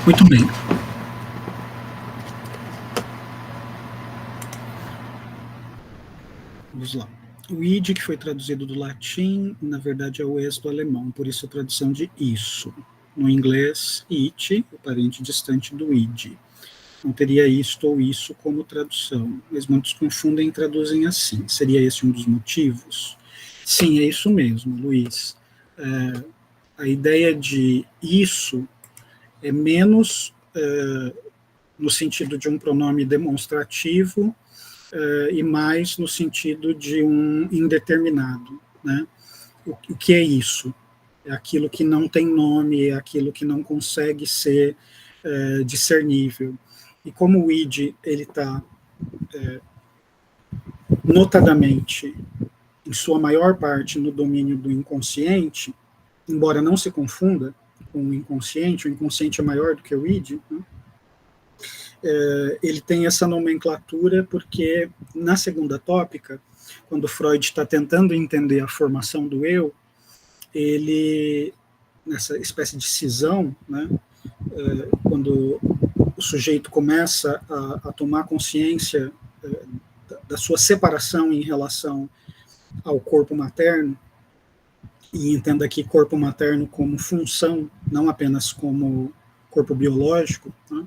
Muito bem. Vamos lá. O id, que foi traduzido do latim, na verdade é o ex do alemão, por isso a tradução de isso. No inglês, it, o parente distante do id. Não teria isto ou isso como tradução, mas muitos confundem e traduzem assim. Seria esse um dos motivos? Sim, é isso mesmo, Luiz. A ideia de isso é menos no sentido de um pronome demonstrativo e mais no sentido de um indeterminado, né? O que é isso? É aquilo que não tem nome, é aquilo que não consegue ser discernível. E como o id ele está notadamente, em sua maior parte, no domínio do inconsciente, embora não se confunda com o inconsciente é maior do que o id, né? Ele tem essa nomenclatura porque, na segunda tópica, quando Freud está tentando entender a formação do eu, ele, nessa espécie de cisão, né, quando o sujeito começa a tomar consciência da sua separação em relação ao corpo materno, e entenda aqui corpo materno como função, não apenas como corpo biológico, né,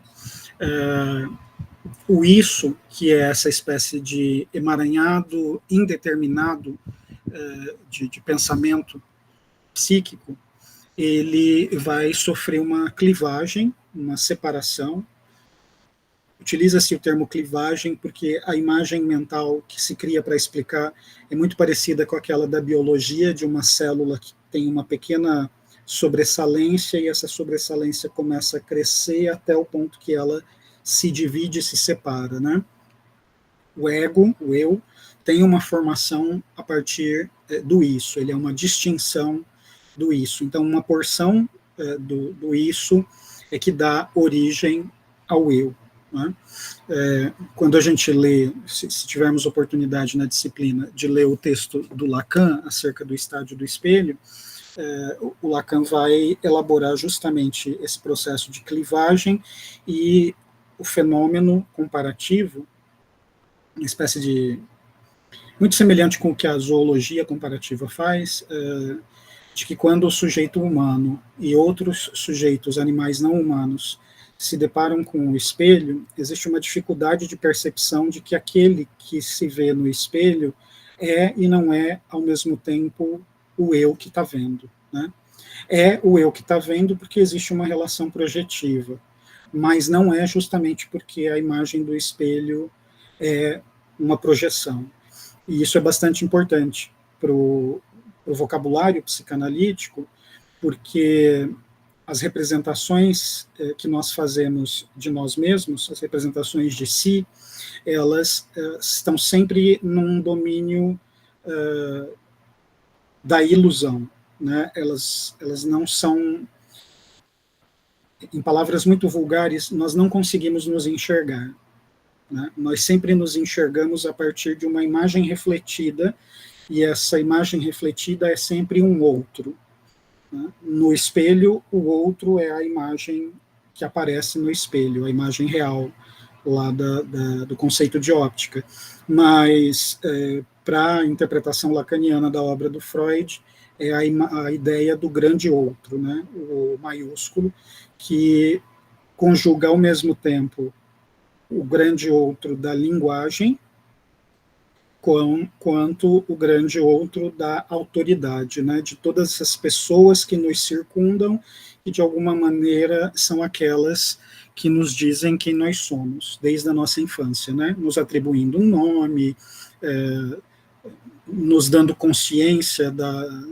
o isso, que é essa espécie de emaranhado indeterminado de pensamento psíquico, ele vai sofrer uma clivagem, uma separação. Utiliza-se o termo clivagem porque a imagem mental que se cria para explicar é muito parecida com aquela da biologia, de uma célula que tem uma pequena sobressalência e essa sobressalência começa a crescer até o ponto que ela se divide e se separa, né? O ego, o eu, tem uma formação a partir do isso, ele é uma distinção do isso. Então, uma porção do isso é que dá origem ao eu. Né? Quando a gente lê, se tivermos oportunidade na disciplina de ler o texto do Lacan acerca do estádio do espelho, o Lacan vai elaborar justamente esse processo de clivagem e o fenômeno comparativo, uma espécie de muito semelhante com o que a zoologia comparativa faz, de que quando o sujeito humano e outros sujeitos, animais não humanos, se deparam com o espelho, existe uma dificuldade de percepção de que aquele que se vê no espelho é e não é, ao mesmo tempo, o eu que está vendo. Né? É o eu que está vendo porque existe uma relação projetiva, mas não é justamente porque a imagem do espelho é uma projeção. E isso é bastante importante para o vocabulário psicanalítico, porque as representações que nós fazemos de nós mesmos, as representações de si, elas estão sempre num domínio da ilusão. Né? Elas não são, em palavras muito vulgares, nós não conseguimos nos enxergar. Né? Nós sempre nos enxergamos a partir de uma imagem refletida, e essa imagem refletida é sempre um outro. Né? No espelho, o outro é a imagem que aparece no espelho, a imagem real, lá do conceito de óptica. Mas, para a interpretação lacaniana da obra do Freud, é a ideia do grande outro, né? O maiúsculo, que conjuga ao mesmo tempo o grande outro da linguagem, quanto o grande outro da autoridade, né, de todas essas pessoas que nos circundam e, de alguma maneira, são aquelas que nos dizem quem nós somos, desde a nossa infância, né, nos atribuindo um nome, nos dando consciência da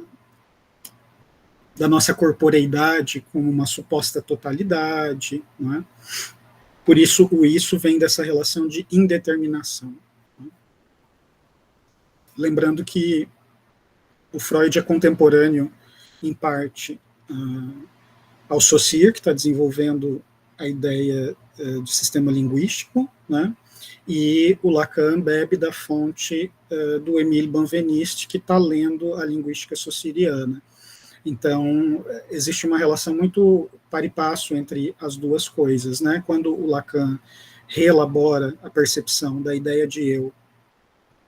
nossa corporeidade como uma suposta totalidade, não é? Por isso, o isso vem dessa relação de indeterminação. Lembrando que o Freud é contemporâneo, em parte, ao Saussure, que está desenvolvendo a ideia de sistema linguístico, né? E o Lacan bebe da fonte do Émile Benveniste, que está lendo a linguística saussuriana. Então, existe uma relação muito par e passo entre as duas coisas, né? Quando o Lacan reelabora a percepção da ideia de eu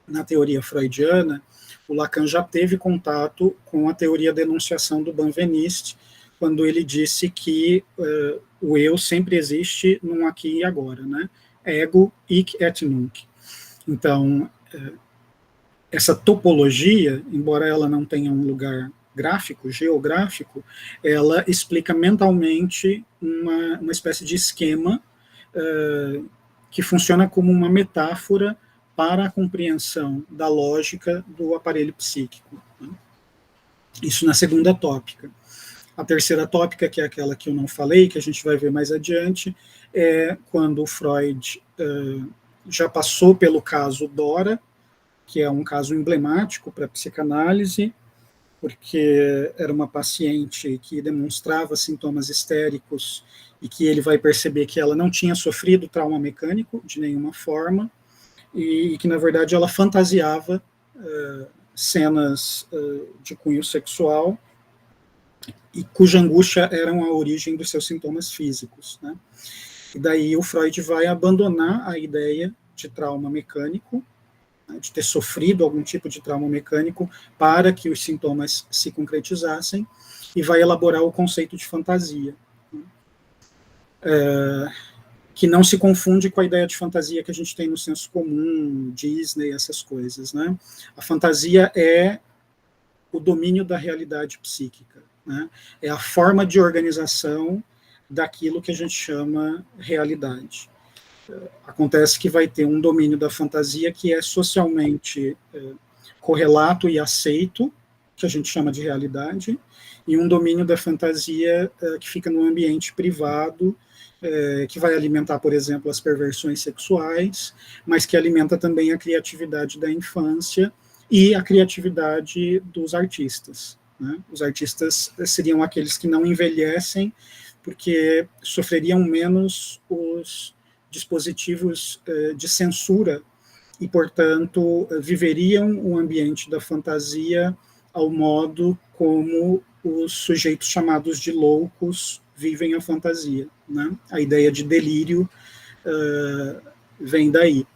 na teoria freudiana, o Lacan já teve contato com a teoria da enunciação do Benveniste, quando ele disse que o eu sempre existe num aqui e agora, né? Ego hic et nunc. Então, essa topologia, embora ela não tenha um lugar gráfico, geográfico, ela explica mentalmente uma espécie de esquema que funciona como uma metáfora para a compreensão da lógica do aparelho psíquico. Né? Isso na segunda tópica. A terceira tópica, que é aquela que eu não falei, que a gente vai ver mais adiante, é quando o Freud já passou pelo caso Dora, que é um caso emblemático para a psicanálise, porque era uma paciente que demonstrava sintomas histéricos e que ele vai perceber que ela não tinha sofrido trauma mecânico de nenhuma forma e que, na verdade, ela fantasiava cenas de cunho sexual e cuja angústia eram a origem dos seus sintomas físicos. Né? E daí o Freud vai abandonar a ideia de trauma mecânico, de ter sofrido algum tipo de trauma mecânico para que os sintomas se concretizassem, e vai elaborar o conceito de fantasia, que não se confunde com a ideia de fantasia que a gente tem no senso comum, Disney, essas coisas. Né? A fantasia é o domínio da realidade psíquica, né? É a forma de organização daquilo que a gente chama realidade. Acontece que vai ter um domínio da fantasia que é socialmente correlato e aceito, que a gente chama de realidade, e um domínio da fantasia que fica no ambiente privado, que vai alimentar, por exemplo, as perversões sexuais, mas que alimenta também a criatividade da infância e a criatividade dos artistas. Né? Os artistas seriam aqueles que não envelhecem, porque sofreriam menos os dispositivos de censura e, portanto, viveriam o ambiente da fantasia ao modo como os sujeitos chamados de loucos vivem a fantasia. Né? A ideia de delírio vem daí.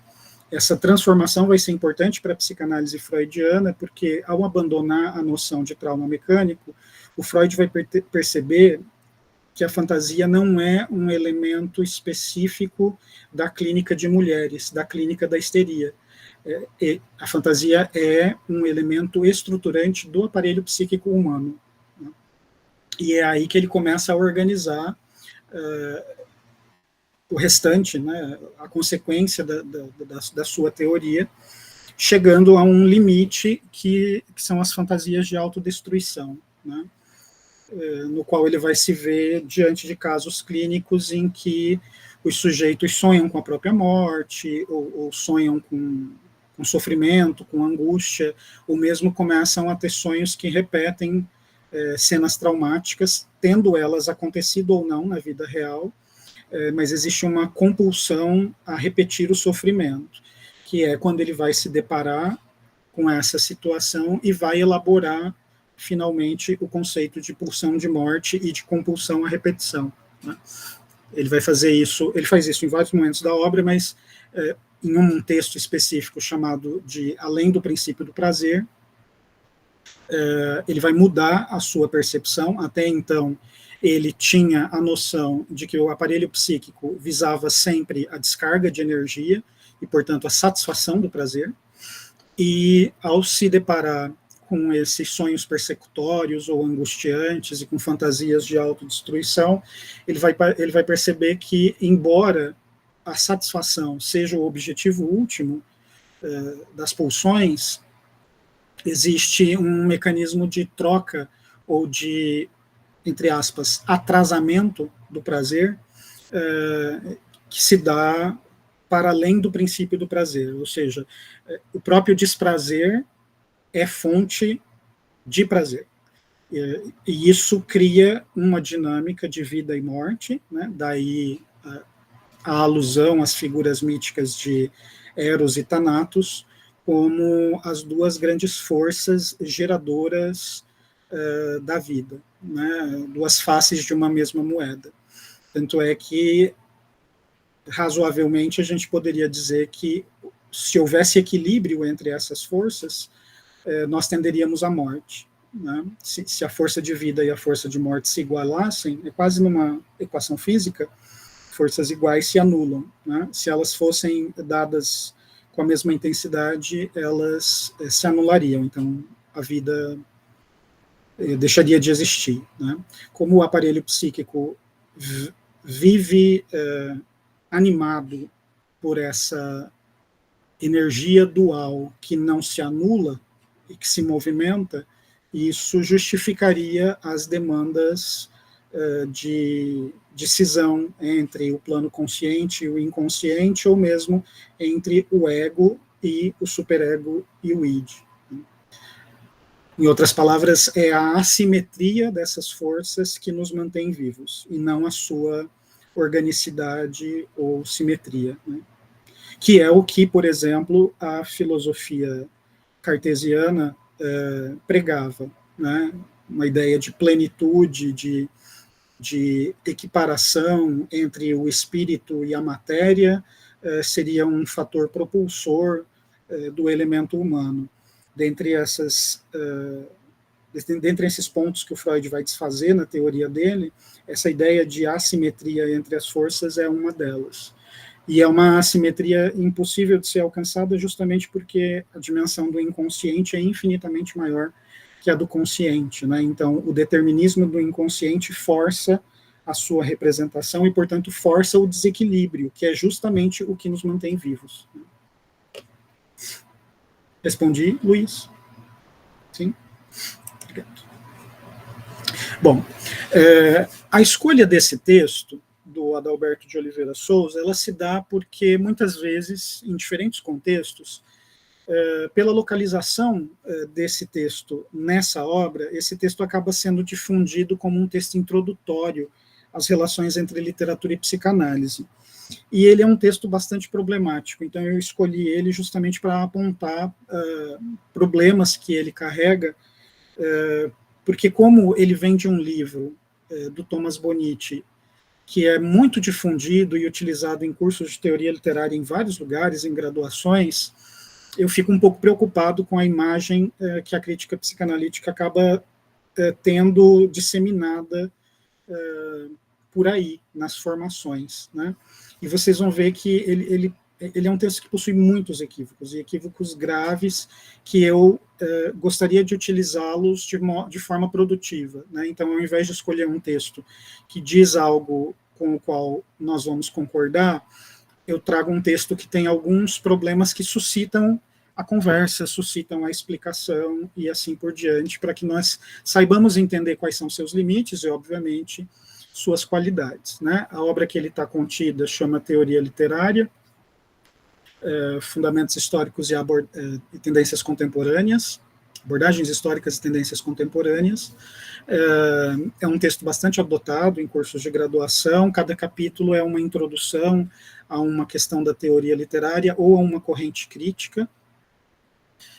Essa transformação vai ser importante para a psicanálise freudiana, porque, ao abandonar a noção de trauma mecânico, o Freud vai perceber que a fantasia não é um elemento específico da clínica de mulheres, da clínica da histeria. A fantasia é um elemento estruturante do aparelho psíquico humano. Né? E é aí que ele começa a organizar o restante, né, a consequência da sua teoria, chegando a um limite que são as fantasias de autodestruição, né? No qual ele vai se ver diante de casos clínicos em que os sujeitos sonham com a própria morte, ou sonham com sofrimento, com angústia, ou mesmo começam a ter sonhos que repetem cenas traumáticas, tendo elas acontecido ou não na vida real, mas existe uma compulsão a repetir o sofrimento, que é quando ele vai se deparar com essa situação e vai elaborar finalmente o conceito de pulsão de morte e de compulsão à repetição. Né? Ele vai fazer isso, ele faz isso em vários momentos da obra, mas em um texto específico chamado de Além do Princípio do Prazer, ele vai mudar a sua percepção. Até então, ele tinha a noção de que o aparelho psíquico visava sempre a descarga de energia e, portanto, a satisfação do prazer. E, ao se deparar com esses sonhos persecutórios ou angustiantes e com fantasias de autodestruição, ele vai perceber que, embora a satisfação seja o objetivo último das pulsões, existe um mecanismo de troca ou de, entre aspas, atrasamento do prazer que se dá para além do princípio do prazer, ou seja, o próprio desprazer é fonte de prazer. E isso cria uma dinâmica de vida e morte, né? Daí a alusão às figuras míticas de Eros e Thanatos como as duas grandes forças geradoras da vida, né? Duas faces de uma mesma moeda. Tanto é que, razoavelmente, a gente poderia dizer que, se houvesse equilíbrio entre essas forças, nós tenderíamos à morte. Né? Se a força de vida e a força de morte se igualassem, é quase numa equação física, forças iguais se anulam. Né? Se elas fossem dadas com a mesma intensidade, elas se anulariam. Então, a vida deixaria de existir. Né? Como o aparelho psíquico vive animado por essa energia dual que não se anula e que se movimenta, isso justificaria as demandas de cisão entre o plano consciente e o inconsciente, ou mesmo entre o ego e o superego e o id. Em outras palavras, é a assimetria dessas forças que nos mantém vivos, e não a sua organicidade ou simetria, né? Que é o que, por exemplo, a filosofia cartesiana pregava, né? Uma ideia de plenitude, de equiparação entre o espírito e a matéria, seria um fator propulsor do elemento humano. Dentre esses pontos que o Freud vai desfazer na teoria dele, essa ideia de assimetria entre as forças é uma delas. E é uma assimetria impossível de ser alcançada justamente porque a dimensão do inconsciente é infinitamente maior que a do consciente, né? Então, o determinismo do inconsciente força a sua representação e, portanto, força o desequilíbrio, que é justamente o que nos mantém vivos. Respondi, Luiz? Sim? Obrigado. Bom, a escolha desse texto do Adalberto de Oliveira Souza, ela se dá porque, muitas vezes, em diferentes contextos, pela localização desse texto nessa obra, esse texto acaba sendo difundido como um texto introdutório às relações entre literatura e psicanálise. E ele é um texto bastante problemático, então eu escolhi ele justamente para apontar problemas que ele carrega, porque como ele vem de um livro do Thomas Bonitti, que é muito difundido e utilizado em cursos de teoria literária em vários lugares, em graduações, eu fico um pouco preocupado com a imagem que a crítica psicanalítica acaba tendo disseminada por aí, nas formações, né? E vocês vão ver que ele é um texto que possui muitos equívocos, e equívocos graves, que eu gostaria de utilizá-los de forma produtiva, né? Então, ao invés de escolher um texto que diz algo com o qual nós vamos concordar, eu trago um texto que tem alguns problemas que suscitam a conversa, suscitam a explicação e assim por diante, para que nós saibamos entender quais são seus limites e, obviamente, suas qualidades, né? A obra que ele está contida chama Teoria Literária, Fundamentos Históricos e Tendências Contemporâneas, Abordagens Históricas e Tendências Contemporâneas. É um texto bastante adotado em cursos de graduação, cada capítulo é uma introdução a uma questão da teoria literária ou a uma corrente crítica.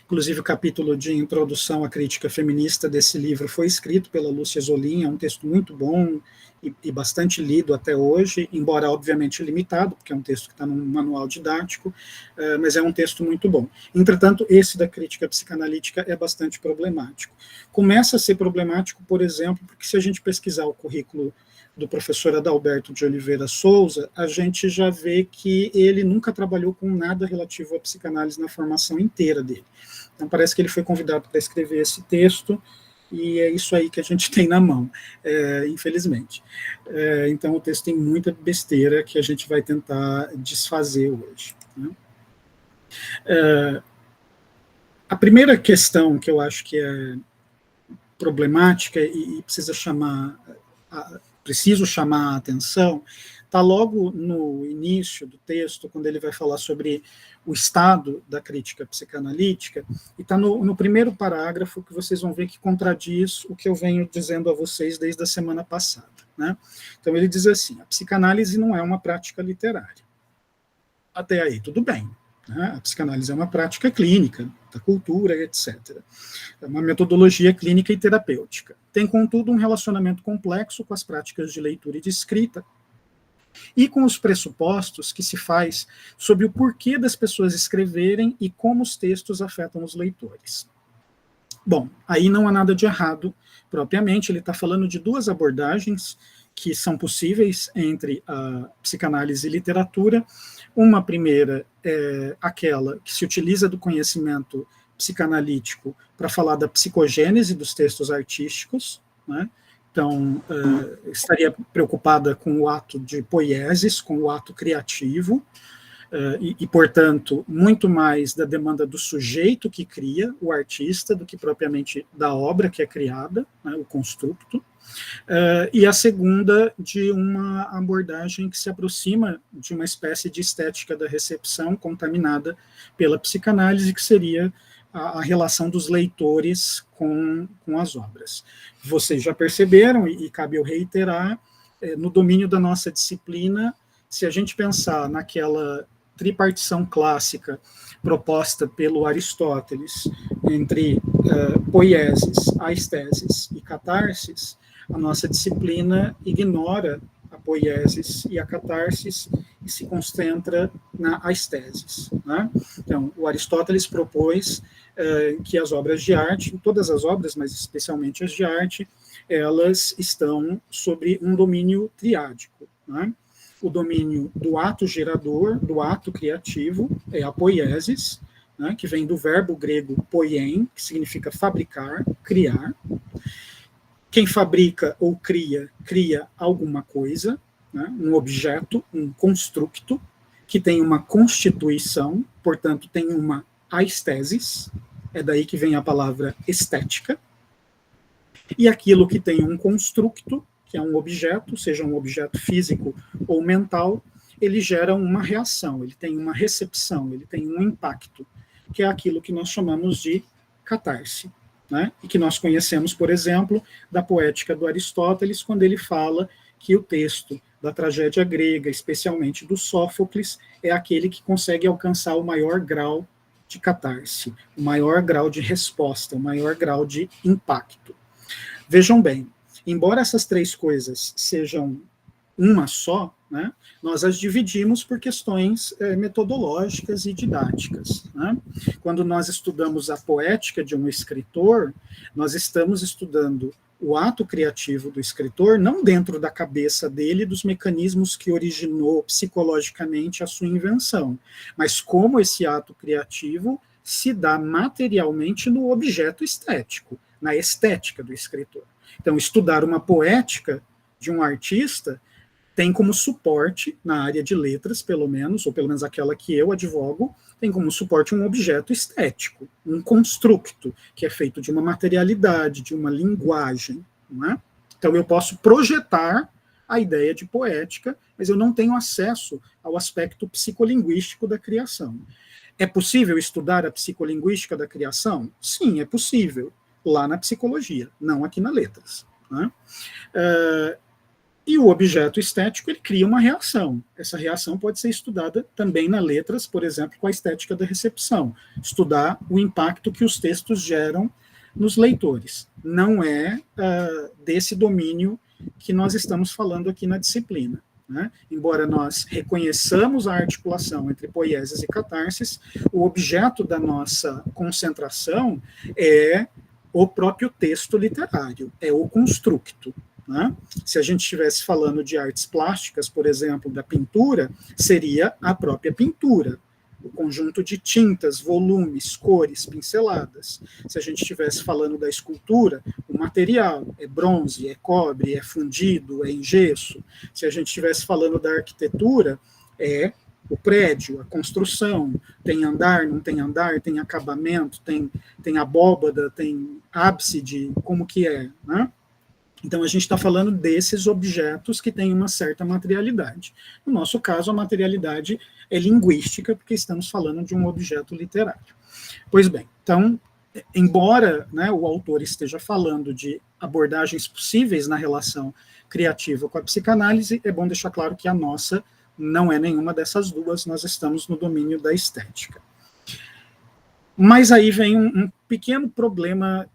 Inclusive, o capítulo de introdução à crítica feminista desse livro foi escrito pela Lúcia Zolin, é um texto muito bom e bastante lido até hoje, embora obviamente limitado, porque é um texto que está num manual didático, mas é um texto muito bom. Entretanto, esse da crítica psicanalítica é bastante problemático. Começa a ser problemático, por exemplo, porque se a gente pesquisar o currículo do professor Adalberto de Oliveira Souza, a gente já vê que ele nunca trabalhou com nada relativo à psicanálise na formação inteira dele. Então, parece que ele foi convidado para escrever esse texto, e é isso aí que a gente tem na mão, infelizmente. Então, o texto tem muita besteira que a gente vai tentar desfazer hoje, né? A primeira questão que eu acho que é problemática e preciso chamar a atenção, está logo no início do texto, quando ele vai falar sobre o estado da crítica psicanalítica, e está no primeiro parágrafo, que vocês vão ver que contradiz o que eu venho dizendo a vocês desde a semana passada, né? Então ele diz assim: a psicanálise não é uma prática literária. Até aí tudo bem, né? A psicanálise é uma prática clínica, alta cultura, etc. É uma metodologia clínica e terapêutica. Tem, contudo, um relacionamento complexo com as práticas de leitura e de escrita, e com os pressupostos que se faz sobre o porquê das pessoas escreverem e como os textos afetam os leitores. Bom, aí não há nada de errado, propriamente, ele está falando de duas abordagens que são possíveis entre a psicanálise e literatura. Uma primeira é aquela que se utiliza do conhecimento psicanalítico para falar da psicogênese dos textos artísticos, né? Então, estaria preocupada com o ato de poiesis, com o ato criativo, portanto, muito mais da demanda do sujeito que cria, o artista, do que propriamente da obra que é criada, né, o construto. E a segunda, de uma abordagem que se aproxima de uma espécie de estética da recepção contaminada pela psicanálise, que seria a relação dos leitores com as obras. Vocês já perceberam, e cabe eu reiterar, no domínio da nossa disciplina, se a gente pensar naquela tripartição clássica proposta pelo Aristóteles entre poiesis, aisteses e catarsis, a nossa disciplina ignora a poiesis e a catarsis e se concentra na aisteses, né? Então, o Aristóteles propôs que as obras de arte, todas as obras, mas especialmente as de arte, elas estão sobre um domínio triádico, né? O domínio do ato gerador, do ato criativo, é a poiesis, né, que vem do verbo grego poien, que significa fabricar, criar. Quem fabrica ou cria alguma coisa, né, um objeto, um constructo, que tem uma constituição, portanto, tem uma aistesis, é daí que vem a palavra estética. E aquilo que tem um constructo, que é um objeto, seja um objeto físico ou mental, ele gera uma reação, ele tem uma recepção, ele tem um impacto, que é aquilo que nós chamamos de catarse, né? E que nós conhecemos, por exemplo, da poética do Aristóteles, quando ele fala que o texto da tragédia grega, especialmente do Sófocles, é aquele que consegue alcançar o maior grau de catarse, o maior grau de resposta, o maior grau de impacto. Vejam bem, embora essas três coisas sejam uma só, né, nós as dividimos por questões metodológicas e didáticas, né? Quando nós estudamos a poética de um escritor, nós estamos estudando o ato criativo do escritor, não dentro da cabeça dele, dos mecanismos que originou psicologicamente a sua invenção, mas como esse ato criativo se dá materialmente no objeto estético, na estética do escritor. Então, estudar uma poética de um artista tem como suporte, na área de letras, pelo menos, ou pelo menos aquela que eu advogo, tem como suporte um objeto estético, um constructo, que é feito de uma materialidade, de uma linguagem. Não é? Então, eu posso projetar a ideia de poética, mas eu não tenho acesso ao aspecto psicolinguístico da criação. É possível estudar a psicolinguística da criação? Sim, é possível. Lá na psicologia, não aqui na letras. Né? E o objeto estético, ele cria uma reação. Essa reação pode ser estudada também na letras, por exemplo, com a estética da recepção. Estudar o impacto que os textos geram nos leitores. Não é desse domínio que nós estamos falando aqui na disciplina. Né? Embora nós reconheçamos a articulação entre poiesis e catarsis, o objeto da nossa concentração é o próprio texto literário, é o constructo. Né? Se a gente estivesse falando de artes plásticas, por exemplo, da pintura, seria a própria pintura, o conjunto de tintas, volumes, cores, pinceladas. Se a gente estivesse falando da escultura, o material é bronze, é cobre, é fundido, é em gesso. Se a gente estivesse falando da arquitetura, é o prédio, a construção, tem andar, não tem andar, tem acabamento, tem abóbada, tem ábside, como que é, né? Então, a gente está falando desses objetos que têm uma certa materialidade. No nosso caso, a materialidade é linguística, porque estamos falando de um objeto literário. Pois bem, então, embora, né, o autor esteja falando de abordagens possíveis na relação criativa com a psicanálise, é bom deixar claro que a nossa não é nenhuma dessas duas, nós estamos no domínio da estética. Mas aí vem um pequeno problema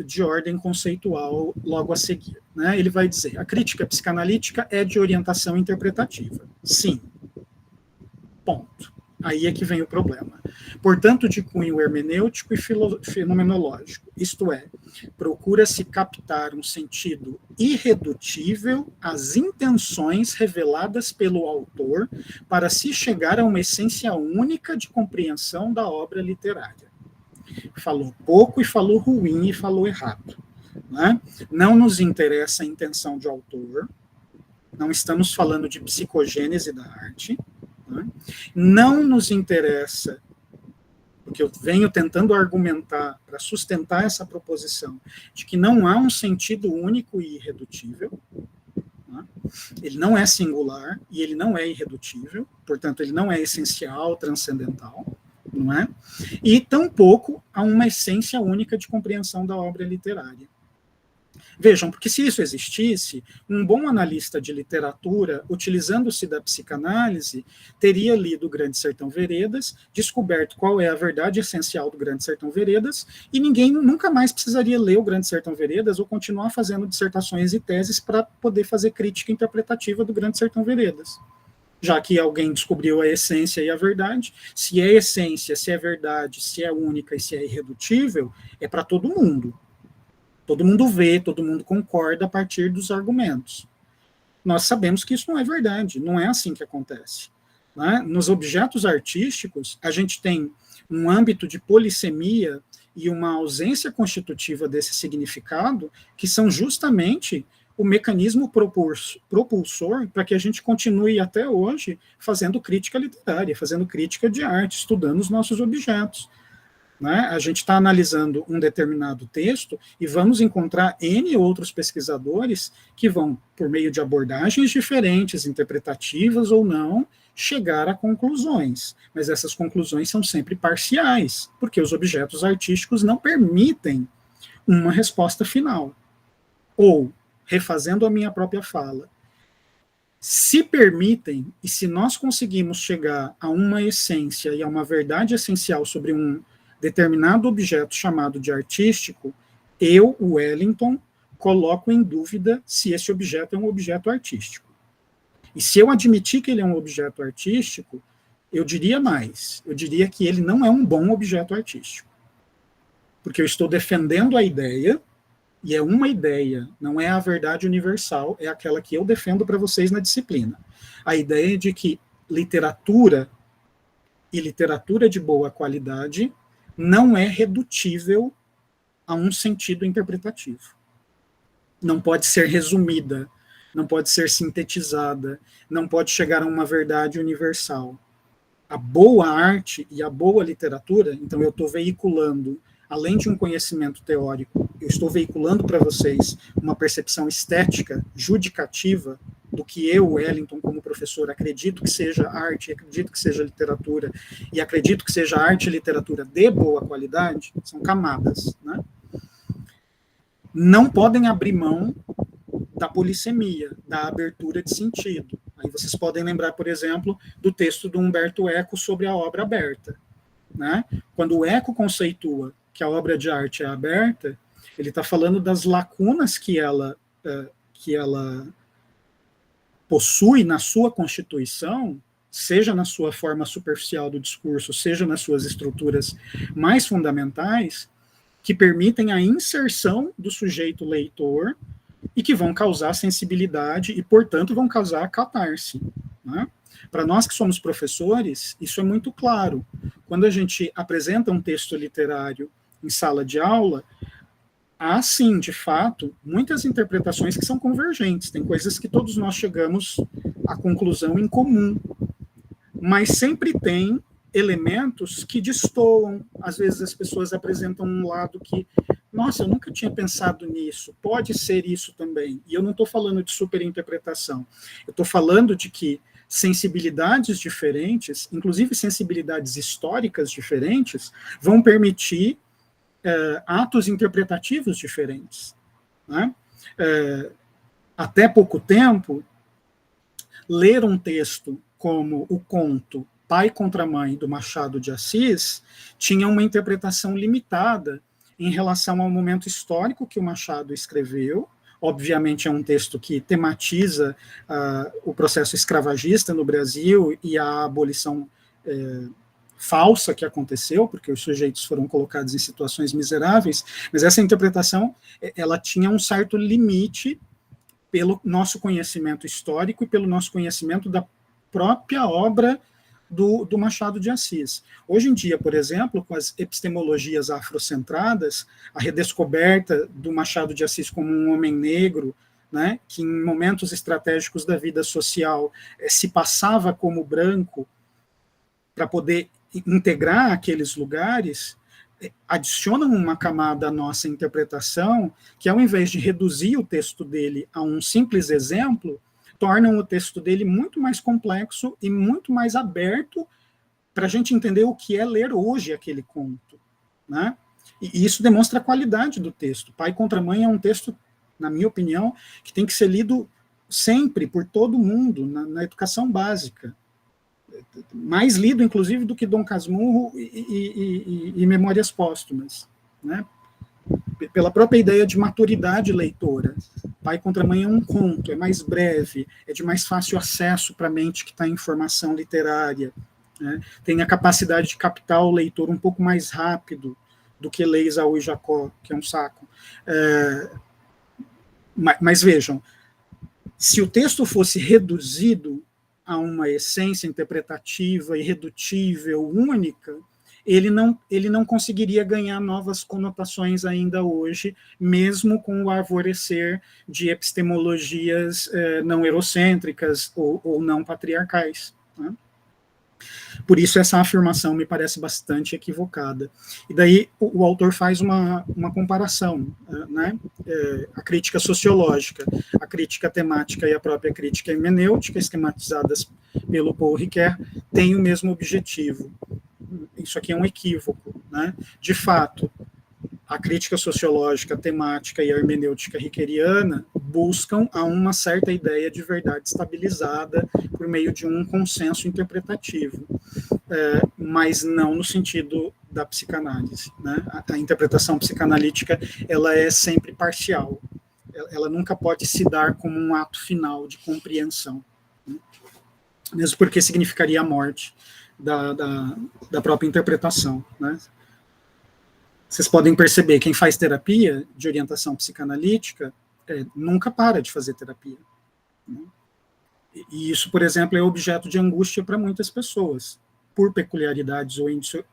de ordem conceitual logo a seguir. Né? Ele vai dizer: a crítica psicanalítica é de orientação interpretativa. Sim. Ponto. Aí é que vem o problema. Portanto, de cunho hermenêutico e fenomenológico, isto é, procura-se captar um sentido irredutível às intenções reveladas pelo autor para se chegar a uma essência única de compreensão da obra literária. Falou pouco e falou ruim e falou errado. Né? Não nos interessa a intenção de autor, não estamos falando de psicogênese da arte, né? Não nos interessa, porque eu venho tentando argumentar para sustentar essa proposição, de que não há um sentido único e irredutível, né? Ele não é singular e ele não é irredutível, portanto, ele não é essencial, transcendental, não é? E tampouco há uma essência única de compreensão da obra literária. Vejam, porque se isso existisse, um bom analista de literatura, utilizando-se da psicanálise, teria lido o Grande Sertão Veredas, descoberto qual é a verdade essencial do Grande Sertão Veredas, e ninguém nunca mais precisaria ler o Grande Sertão Veredas ou continuar fazendo dissertações e teses para poder fazer crítica interpretativa do Grande Sertão Veredas. Já que alguém descobriu a essência e a verdade, se é essência, se é verdade, se é única e se é irredutível, é para todo mundo. Todo mundo vê, todo mundo concorda a partir dos argumentos. Nós sabemos que isso não é verdade, não é assim que acontece. Né? Nos objetos artísticos, a gente tem um âmbito de polissemia e uma ausência constitutiva desse significado, que são justamente o mecanismo propulsor para que a gente continue até hoje fazendo crítica literária, fazendo crítica de arte, estudando os nossos objetos. Né? A gente está analisando um determinado texto e vamos encontrar N outros pesquisadores que vão, por meio de abordagens diferentes, interpretativas ou não, chegar a conclusões. Mas essas conclusões são sempre parciais, porque os objetos artísticos não permitem uma resposta final. Ou, refazendo a minha própria fala, se permitem, e se nós conseguimos chegar a uma essência e a uma verdade essencial sobre um determinado objeto chamado de artístico, eu, Wellington, coloco em dúvida se esse objeto é um objeto artístico. E se eu admitir que ele é um objeto artístico, eu diria mais, eu diria que ele não é um bom objeto artístico. Porque eu estou defendendo a ideia, e é uma ideia, não é a verdade universal, é aquela que eu defendo para vocês na disciplina. A ideia de que literatura, e literatura de boa qualidade, não é redutível a um sentido interpretativo. Não pode ser resumida, não pode ser sintetizada, não pode chegar a uma verdade universal. A boa arte e a boa literatura, então eu estou veiculando, além de um conhecimento teórico, eu estou veiculando para vocês uma percepção estética, judicativa, do que eu, Wellington, como professor, acredito que seja arte, acredito que seja literatura, e acredito que seja arte e literatura de boa qualidade, são camadas, né? Não podem abrir mão da polissemia, da abertura de sentido. Aí vocês podem lembrar, por exemplo, do texto do Humberto Eco sobre a obra aberta. Né? Quando o Eco conceitua que a obra de arte é aberta, ele está falando das lacunas que ela possui na sua constituição, seja na sua forma superficial do discurso, seja nas suas estruturas mais fundamentais, que permitem a inserção do sujeito leitor e que vão causar sensibilidade e, portanto, vão causar catarse. Né? Para nós que somos professores, isso é muito claro. Quando a gente apresenta um texto literário em sala de aula, há, sim, de fato, muitas interpretações que são convergentes. Tem coisas que todos nós chegamos à conclusão em comum. Mas sempre tem elementos que destoam. Às vezes as pessoas apresentam um lado que, nossa, eu nunca tinha pensado nisso, pode ser isso também. E eu não estou falando de superinterpretação. Eu estou falando de que sensibilidades diferentes, inclusive sensibilidades históricas diferentes, vão permitir atos interpretativos diferentes. Né? Até pouco tempo, ler um texto como o conto Pai contra Mãe, do Machado de Assis, tinha uma interpretação limitada em relação ao momento histórico que o Machado escreveu. Obviamente é um texto que tematiza o processo escravagista no Brasil e a abolição falsa que aconteceu, porque os sujeitos foram colocados em situações miseráveis, mas essa interpretação ela tinha um certo limite pelo nosso conhecimento histórico e pelo nosso conhecimento da própria obra do Machado de Assis. Hoje em dia, por exemplo, com as epistemologias afrocentradas, a redescoberta do Machado de Assis como um homem negro, né, que em momentos estratégicos da vida social se passava como branco para poder integrar aqueles lugares, adicionam uma camada à nossa interpretação que, ao invés de reduzir o texto dele a um simples exemplo, tornam o texto dele muito mais complexo e muito mais aberto para a gente entender o que é ler hoje aquele conto, né? E isso demonstra a qualidade do texto. Pai contra Mãe é um texto, na minha opinião, que tem que ser lido sempre por todo mundo, na educação básica. Mais lido, inclusive, do que Dom Casmurro e Memórias Póstumas, né? Pela própria ideia de maturidade leitora. Pai contra Mãe é um conto, é mais breve, é de mais fácil acesso para a mente que está em formação literária, né? Tem a capacidade de captar o leitor um pouco mais rápido do que ler Esaú e Jacó, que é um saco. Mas vejam, se o texto fosse reduzido a uma essência interpretativa, irredutível, única, ele não conseguiria ganhar novas conotações ainda hoje, mesmo com o arvorecer de epistemologias não eurocêntricas ou não patriarcais, né? Por isso essa afirmação me parece bastante equivocada. E daí o autor faz uma comparação, né? A crítica sociológica, a crítica temática e a própria crítica hermenêutica, esquematizadas pelo Paul Ricoeur, têm o mesmo objetivo. Isso aqui é um equívoco, né? De fato, a crítica sociológica, temática e a hermenêutica riqueriana buscam a uma certa ideia de verdade estabilizada por meio de um consenso interpretativo, mas não no sentido da psicanálise, né? A interpretação psicanalítica ela é sempre parcial, ela nunca pode se dar como um ato final de compreensão, né? Mesmo porque significaria a morte da própria interpretação, né? Vocês podem perceber, quem faz terapia de orientação psicanalítica nunca para de fazer terapia, né? E isso, por exemplo, é objeto de angústia para muitas pessoas, por peculiaridades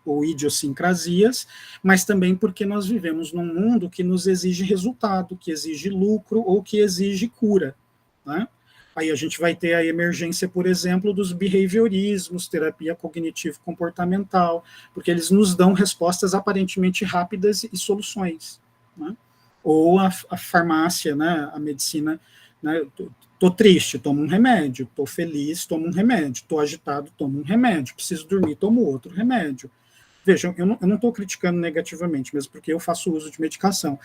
ou idiosincrasias, mas também porque nós vivemos num mundo que nos exige resultado, que exige lucro ou que exige cura, né? Aí a gente vai ter a emergência, por exemplo, dos behaviorismos, terapia cognitivo-comportamental, porque eles nos dão respostas aparentemente rápidas e soluções, né? Ou a farmácia, né, a medicina, né, tô triste, tomo um remédio, tô feliz, tomo um remédio, tô agitado, tomo um remédio, preciso dormir, tomo outro remédio. Vejam, eu não estou criticando negativamente, mesmo porque eu faço uso de medicação.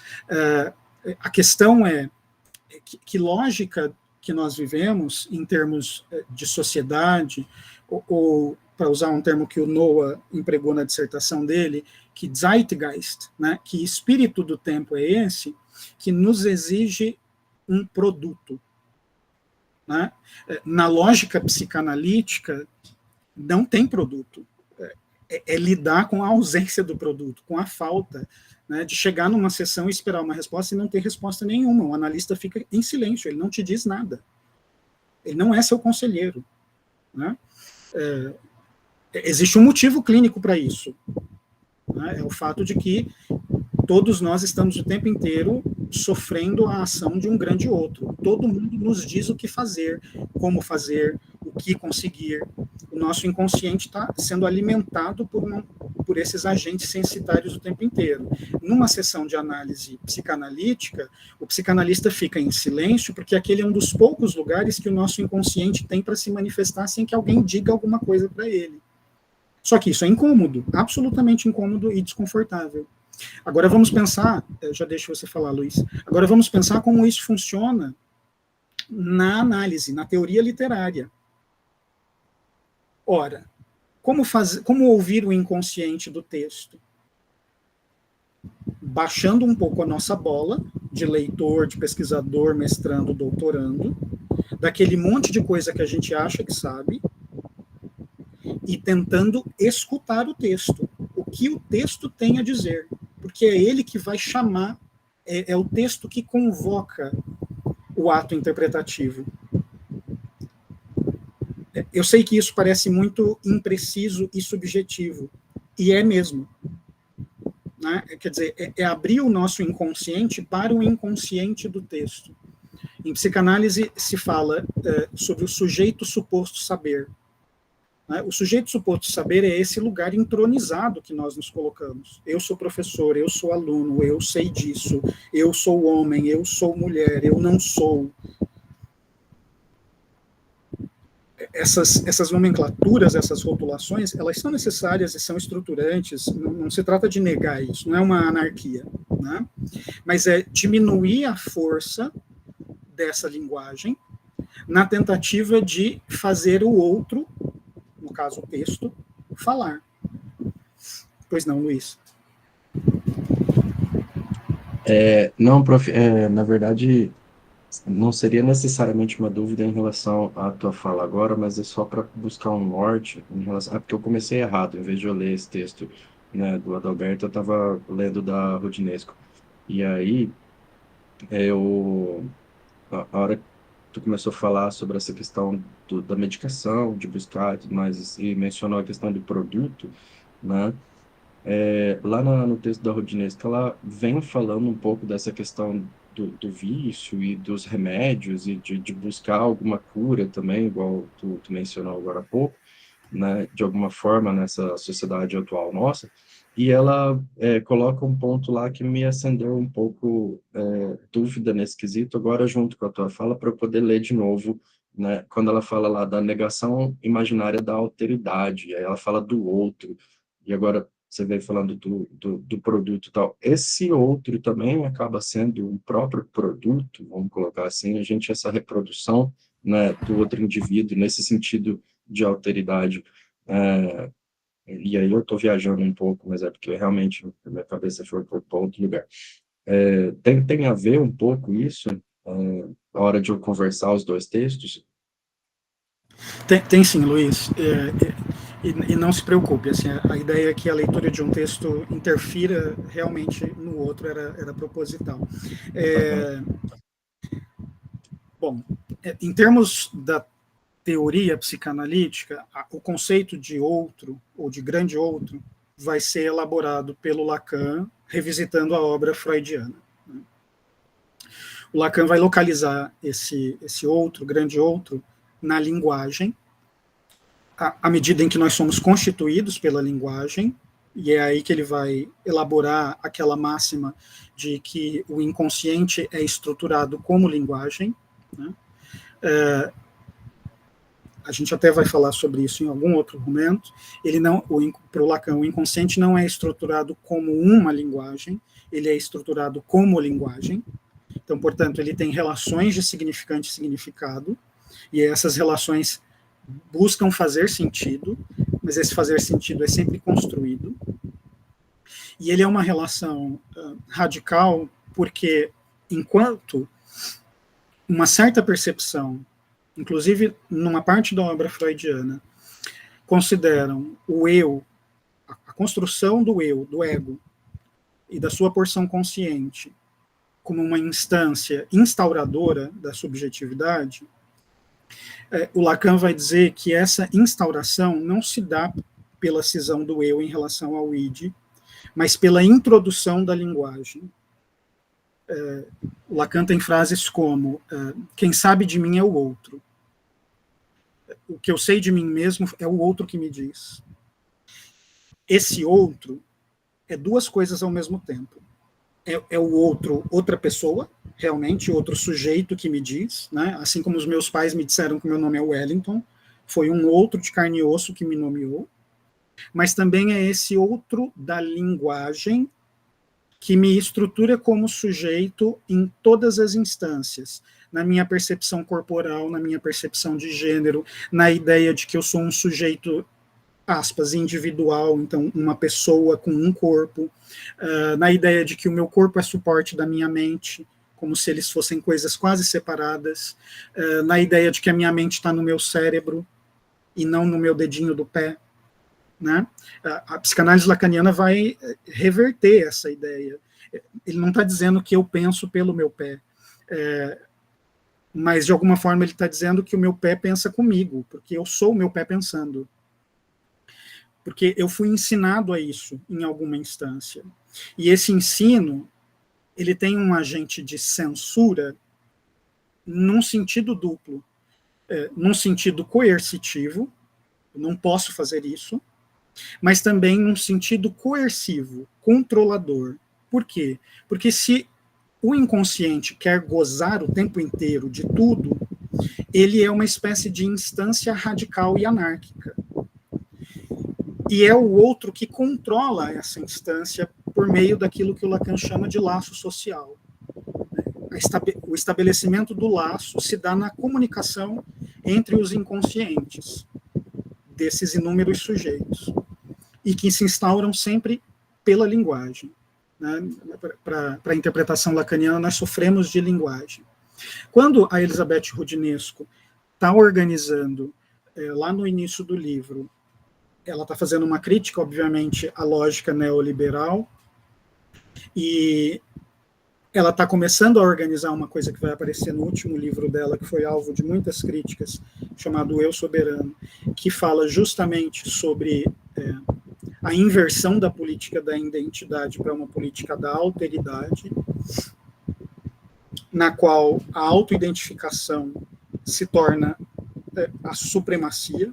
A questão é que lógica que nós vivemos em termos de sociedade, ou para usar um termo que o Noah empregou na dissertação dele, que Zeitgeist, né, que espírito do tempo é esse, que nos exige um produto, né? Na lógica psicanalítica, não tem produto. É lidar com a ausência do produto, com a falta, né, de chegar numa sessão e esperar uma resposta e não ter resposta nenhuma. O analista fica em silêncio, ele não te diz nada. Ele não é seu conselheiro, né? Existe um motivo clínico para isso, né? É o fato de que todos nós estamos o tempo inteiro sofrendo a ação de um grande outro. Todo mundo nos diz o que fazer, como fazer, o que conseguir. O nosso inconsciente está sendo alimentado por esses agentes censitários o tempo inteiro. Numa sessão de análise psicanalítica, o psicanalista fica em silêncio, porque aquele é um dos poucos lugares que o nosso inconsciente tem para se manifestar sem que alguém diga alguma coisa para ele. Só que isso é incômodo, absolutamente incômodo e desconfortável. Agora vamos pensar, já deixo você falar, Luiz, agora vamos pensar como isso funciona na análise, na teoria literária. Ora, como ouvir o inconsciente do texto? Baixando um pouco a nossa bola de leitor, de pesquisador, mestrando, doutorando, daquele monte de coisa que a gente acha que sabe, e tentando escutar o texto, o que o texto tem a dizer, porque é ele que vai chamar, é o texto que convoca o ato interpretativo. Eu sei que isso parece muito impreciso e subjetivo, e é mesmo. Né? Quer dizer, é abrir o nosso inconsciente para o inconsciente do texto. Em psicanálise se fala sobre o sujeito suposto saber. Né? O sujeito suposto saber é esse lugar entronizado que nós nos colocamos. Eu sou professor, eu sou aluno, eu sei disso, eu sou homem, eu sou mulher, eu não sou. Essas nomenclaturas, essas rotulações, elas são necessárias e são estruturantes, não se trata de negar isso, não é uma anarquia, né? Mas é diminuir a força dessa linguagem na tentativa de fazer o outro, no caso o texto, falar. Pois não, Luiz? Não, prof, na verdade, não seria necessariamente uma dúvida em relação à tua fala agora, mas é só para buscar um norte em relação. Porque eu comecei errado, em vez de eu ler esse texto, né, do Adalberto, eu estava lendo da Rodinesco. E aí, a hora que tu começou a falar sobre essa questão da medicação, de buscar e tudo mais, e mencionou a questão do produto, né? Lá no texto da Rodinesca, ela vem falando um pouco dessa questão do vício e dos remédios e de buscar alguma cura também, igual tu mencionou agora há pouco, né, de alguma forma nessa sociedade atual nossa, e ela coloca um ponto lá que me acendeu um pouco dúvida nesse quesito, agora junto com a tua fala, para eu poder ler de novo, né, quando ela fala lá da negação imaginária da alteridade, aí ela fala do outro, e agora você veio falando do produto e tal. Esse outro também acaba sendo um próprio produto, vamos colocar assim, a gente, essa reprodução, né, do outro indivíduo, nesse sentido de alteridade. E aí eu estou viajando um pouco, mas é porque realmente a minha cabeça foi para outro lugar. Tem a ver um pouco isso, na hora de eu conversar os dois textos? Tem sim, Luiz. E não se preocupe, assim, a ideia é que a leitura de um texto interfira realmente no outro, era proposital. Aham. É, bom, em termos da teoria psicanalítica, o conceito de outro, ou de grande outro, vai ser elaborado pelo Lacan, revisitando a obra freudiana. O Lacan vai localizar esse outro, grande outro, na linguagem, à medida em que nós somos constituídos pela linguagem, e é aí que ele vai elaborar aquela máxima de que o inconsciente é estruturado como linguagem. Né? A gente até vai falar sobre isso em algum outro momento. Ele não, para o Lacan, o inconsciente não é estruturado como uma linguagem, ele é estruturado como linguagem. Então, portanto, ele tem relações de significante e significado, e essas relações buscam fazer sentido, mas esse fazer sentido é sempre construído. E ele é uma relação radical, porque enquanto uma certa percepção, inclusive numa parte da obra freudiana, consideram o eu, a construção do eu, do ego, e da sua porção consciente, como uma instância instauradora da subjetividade, o Lacan vai dizer que essa instauração não se dá pela cisão do eu em relação ao id, mas pela introdução da linguagem. O Lacan tem frases como: quem sabe de mim é o outro. O que eu sei de mim mesmo é o outro que me diz. Esse outro é duas coisas ao mesmo tempo. É o outro, outra pessoa, realmente, outro sujeito que me diz, né? Assim como os meus pais me disseram que meu nome é Wellington, foi um outro de carne e osso que me nomeou, mas também é esse outro da linguagem que me estrutura como sujeito em todas as instâncias, na minha percepção corporal, na minha percepção de gênero, na ideia de que eu sou um sujeito aspas, individual, então uma pessoa com um corpo, na ideia de que o meu corpo é suporte da minha mente, como se eles fossem coisas quase separadas, na ideia de que a minha mente está no meu cérebro e não no meu dedinho do pé, né? A psicanálise lacaniana vai reverter essa ideia. Ele não está dizendo que eu penso pelo meu pé, mas de alguma forma ele está dizendo que o meu pé pensa comigo, porque eu sou o meu pé pensando. Porque eu fui ensinado a isso em alguma instância. E esse ensino, ele tem um agente de censura num sentido duplo. Num sentido coercitivo, eu não posso fazer isso, mas também num sentido coercivo, controlador. Por quê? Porque se o inconsciente quer gozar o tempo inteiro de tudo, ele é uma espécie de instância radical e anárquica. E é o outro que controla essa instância por meio daquilo que o Lacan chama de laço social. O estabelecimento do laço se dá na comunicação entre os inconscientes desses inúmeros sujeitos, e que se instauram sempre pela linguagem. Né? Para a interpretação lacaniana, nós sofremos de linguagem. Quando a Elizabeth Roudinesco está organizando, lá no início do livro, ela está fazendo uma crítica, obviamente, à lógica neoliberal, e ela está começando a organizar uma coisa que vai aparecer no último livro dela, que foi alvo de muitas críticas, chamado Eu Soberano, que fala justamente sobre a inversão da política da identidade para uma política da alteridade, na qual a autoidentificação se torna a supremacia,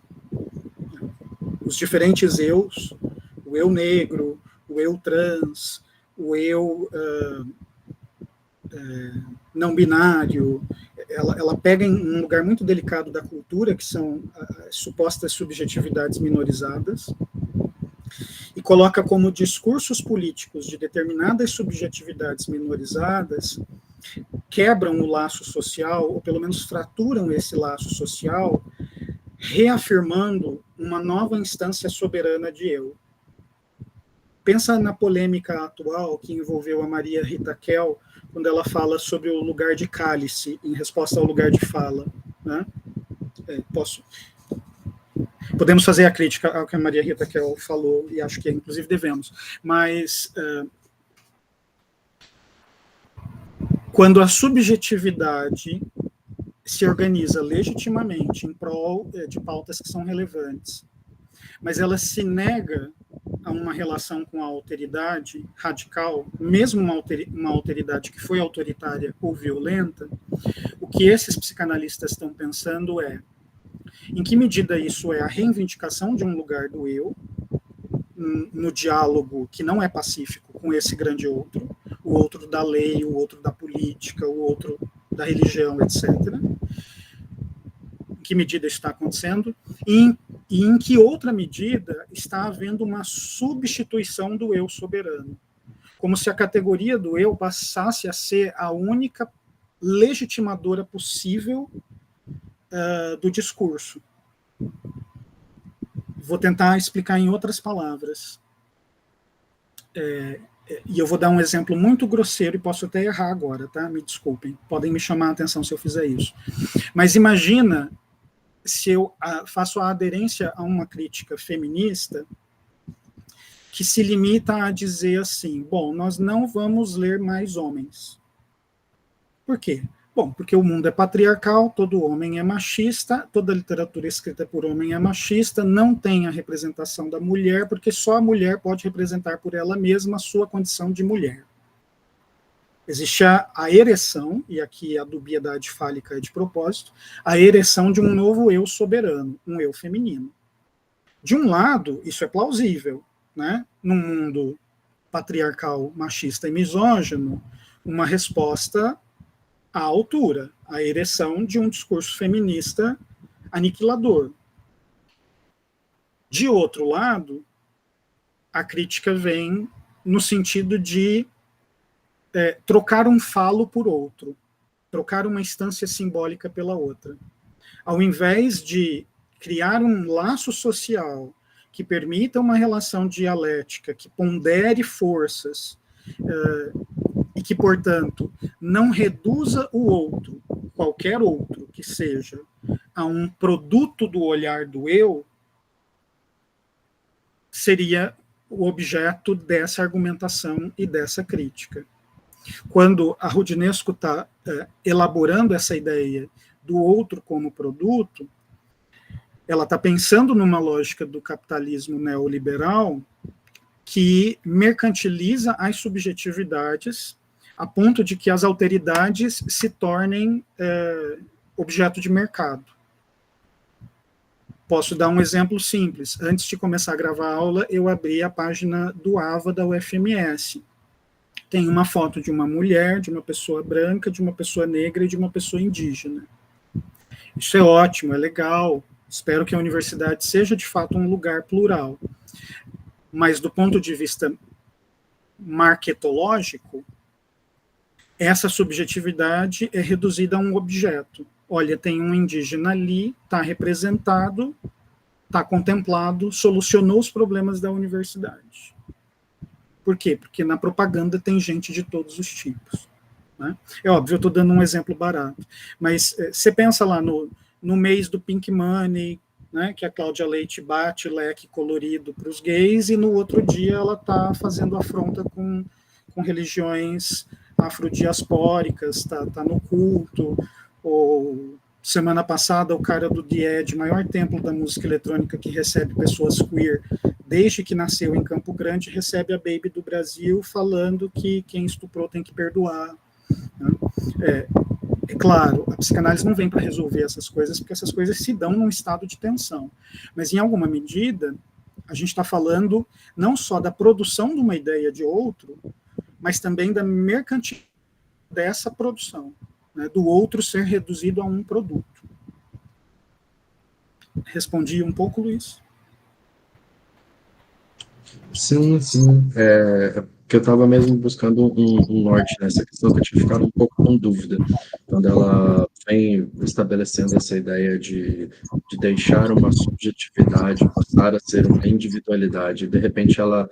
os diferentes eus, o eu negro, o eu trans, o eu não binário, ela pega em um lugar muito delicado da cultura, que são as supostas subjetividades minorizadas, e coloca como discursos políticos de determinadas subjetividades minorizadas quebram o laço social, ou pelo menos fraturam esse laço social, reafirmando uma nova instância soberana de eu. Pensa na polêmica atual que envolveu a Maria Rita Kell, quando ela fala sobre o lugar de cálice, em resposta ao lugar de fala. Né? Podemos fazer a crítica ao que a Maria Rita Kell falou, e acho que inclusive devemos, mas quando a subjetividade se organiza legitimamente em prol de pautas que são relevantes, mas ela se nega a uma relação com a alteridade radical, mesmo uma alteridade que foi autoritária ou violenta, o que esses psicanalistas estão pensando é em que medida isso é a reivindicação de um lugar do eu, no diálogo que não é pacífico com esse grande outro, o outro da lei, o outro da política, o outro da religião, etc. Em que medida isso está acontecendo? E em que outra medida está havendo uma substituição do eu soberano? Como se a categoria do eu passasse a ser a única legitimadora possível do discurso. Vou tentar explicar em outras palavras. E eu vou dar um exemplo muito grosseiro e posso até errar agora, tá? Me desculpem. Podem me chamar a atenção se eu fizer isso. Mas imagina se eu faço a aderência a uma crítica feminista que se limita a dizer assim, bom, nós não vamos ler mais homens. Por quê? Bom, porque o mundo é patriarcal, todo homem é machista, toda literatura escrita por homem é machista, não tem a representação da mulher, porque só a mulher pode representar por ela mesma a sua condição de mulher. Existe a ereção, e aqui a dubiedade fálica é de propósito, a ereção de um novo eu soberano, um eu feminino. De um lado, isso é plausível, né? Num mundo patriarcal, machista e misógino, uma resposta à altura, a ereção de um discurso feminista aniquilador. De outro lado, a crítica vem no sentido de trocar um falo por outro, trocar uma instância simbólica pela outra. Ao invés de criar um laço social que permita uma relação dialética, que pondere forças, e que, portanto, não reduza o outro, qualquer outro que seja, a um produto do olhar do eu, seria o objeto dessa argumentação e dessa crítica. Quando a Roudinesco está elaborando essa ideia do outro como produto, ela está pensando numa lógica do capitalismo neoliberal que mercantiliza as subjetividades a ponto de que as alteridades se tornem objeto de mercado. Posso dar um exemplo simples. Antes de começar a gravar a aula, eu abri a página do AVA da UFMS. Tem uma foto de uma mulher, de uma pessoa branca, de uma pessoa negra e de uma pessoa indígena. Isso é ótimo, é legal. Espero que a universidade seja, de fato, um lugar plural. Mas, do ponto de vista marketológico, essa subjetividade é reduzida a um objeto. Olha, tem um indígena ali, está representado, está contemplado, solucionou os problemas da universidade. Por quê? Porque na propaganda tem gente de todos os tipos. Né? É óbvio, eu estou dando um exemplo barato, mas você pensa lá no mês do Pink Money, né, que a Cláudia Leite bate leque colorido para os gays, e no outro dia ela está fazendo afronta com religiões afrodiaspóricas, está no culto, ou semana passada o cara do DIED, maior templo da música eletrônica que recebe pessoas queer, desde que nasceu em Campo Grande, recebe a Baby do Brasil falando que quem estuprou tem que perdoar. Né? É claro, a psicanálise não vem para resolver essas coisas, porque essas coisas se dão num estado de tensão. Mas, em alguma medida, a gente está falando não só da produção de uma ideia de outro, mas também da mercantilidade dessa produção, né, do outro ser reduzido a um produto. Respondi um pouco, Luiz? Sim, sim. Que eu estava mesmo buscando um norte nessa questão, que eu tinha ficado um pouco com dúvida, quando ela vem estabelecendo essa ideia de deixar uma subjetividade passar a ser uma individualidade, de repente ela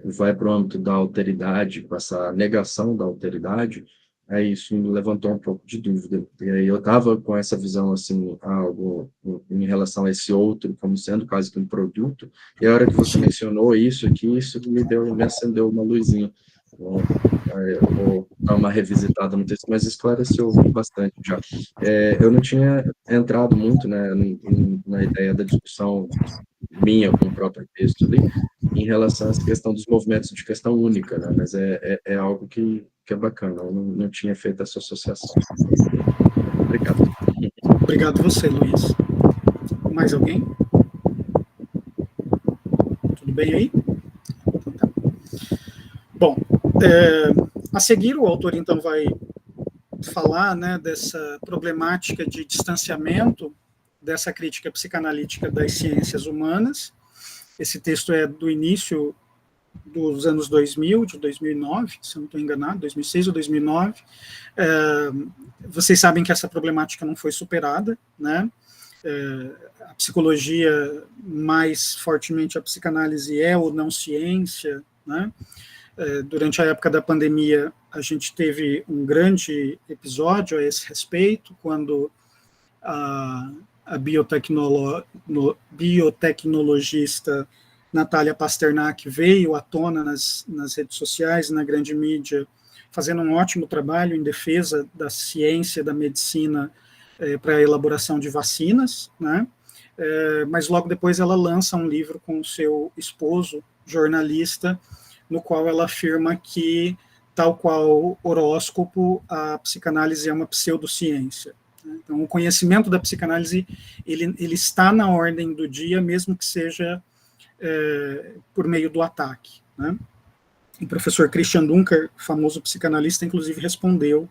vai para o âmbito da alteridade, passar a negação da alteridade, aí isso me levantou um pouco de dúvida. E aí eu estava com essa visão, assim, algo em relação a esse outro, como sendo quase que um produto, e a hora que você mencionou isso aqui, isso me acendeu uma luzinha. Bom, eu vou dar uma revisitada no texto, mas esclareceu bastante já. Eu não tinha entrado muito, né, na ideia da discussão minha com o próprio texto ali, em relação a essa questão dos movimentos de questão única, né, mas é algo que é bacana, eu não tinha feito essa associação. Obrigado. Obrigado você, Luiz. Mais alguém? Tudo bem aí? Então, tá. Bom, a seguir o autor então vai falar, né, dessa problemática de distanciamento dessa crítica psicanalítica das ciências humanas. Esse texto é do início dos anos 2000, de 2009, se eu não estou enganado, 2006 ou 2009. Vocês sabem que essa problemática não foi superada, né? A psicologia, mais fortemente a psicanálise, é ou não ciência, né? Durante a época da pandemia, a gente teve um grande episódio a esse respeito, quando a biotecnologista Natália Pasternak veio à tona nas redes sociais, na grande mídia, fazendo um ótimo trabalho em defesa da ciência, da medicina, para a elaboração de vacinas, né? Mas logo depois ela lança um livro com o seu esposo, jornalista, no qual ela afirma que, tal qual horóscopo, a psicanálise é uma pseudociência. Então, o conhecimento da psicanálise ele está na ordem do dia, mesmo que seja por meio do ataque. Né? O professor Christian Dunker, famoso psicanalista, inclusive respondeu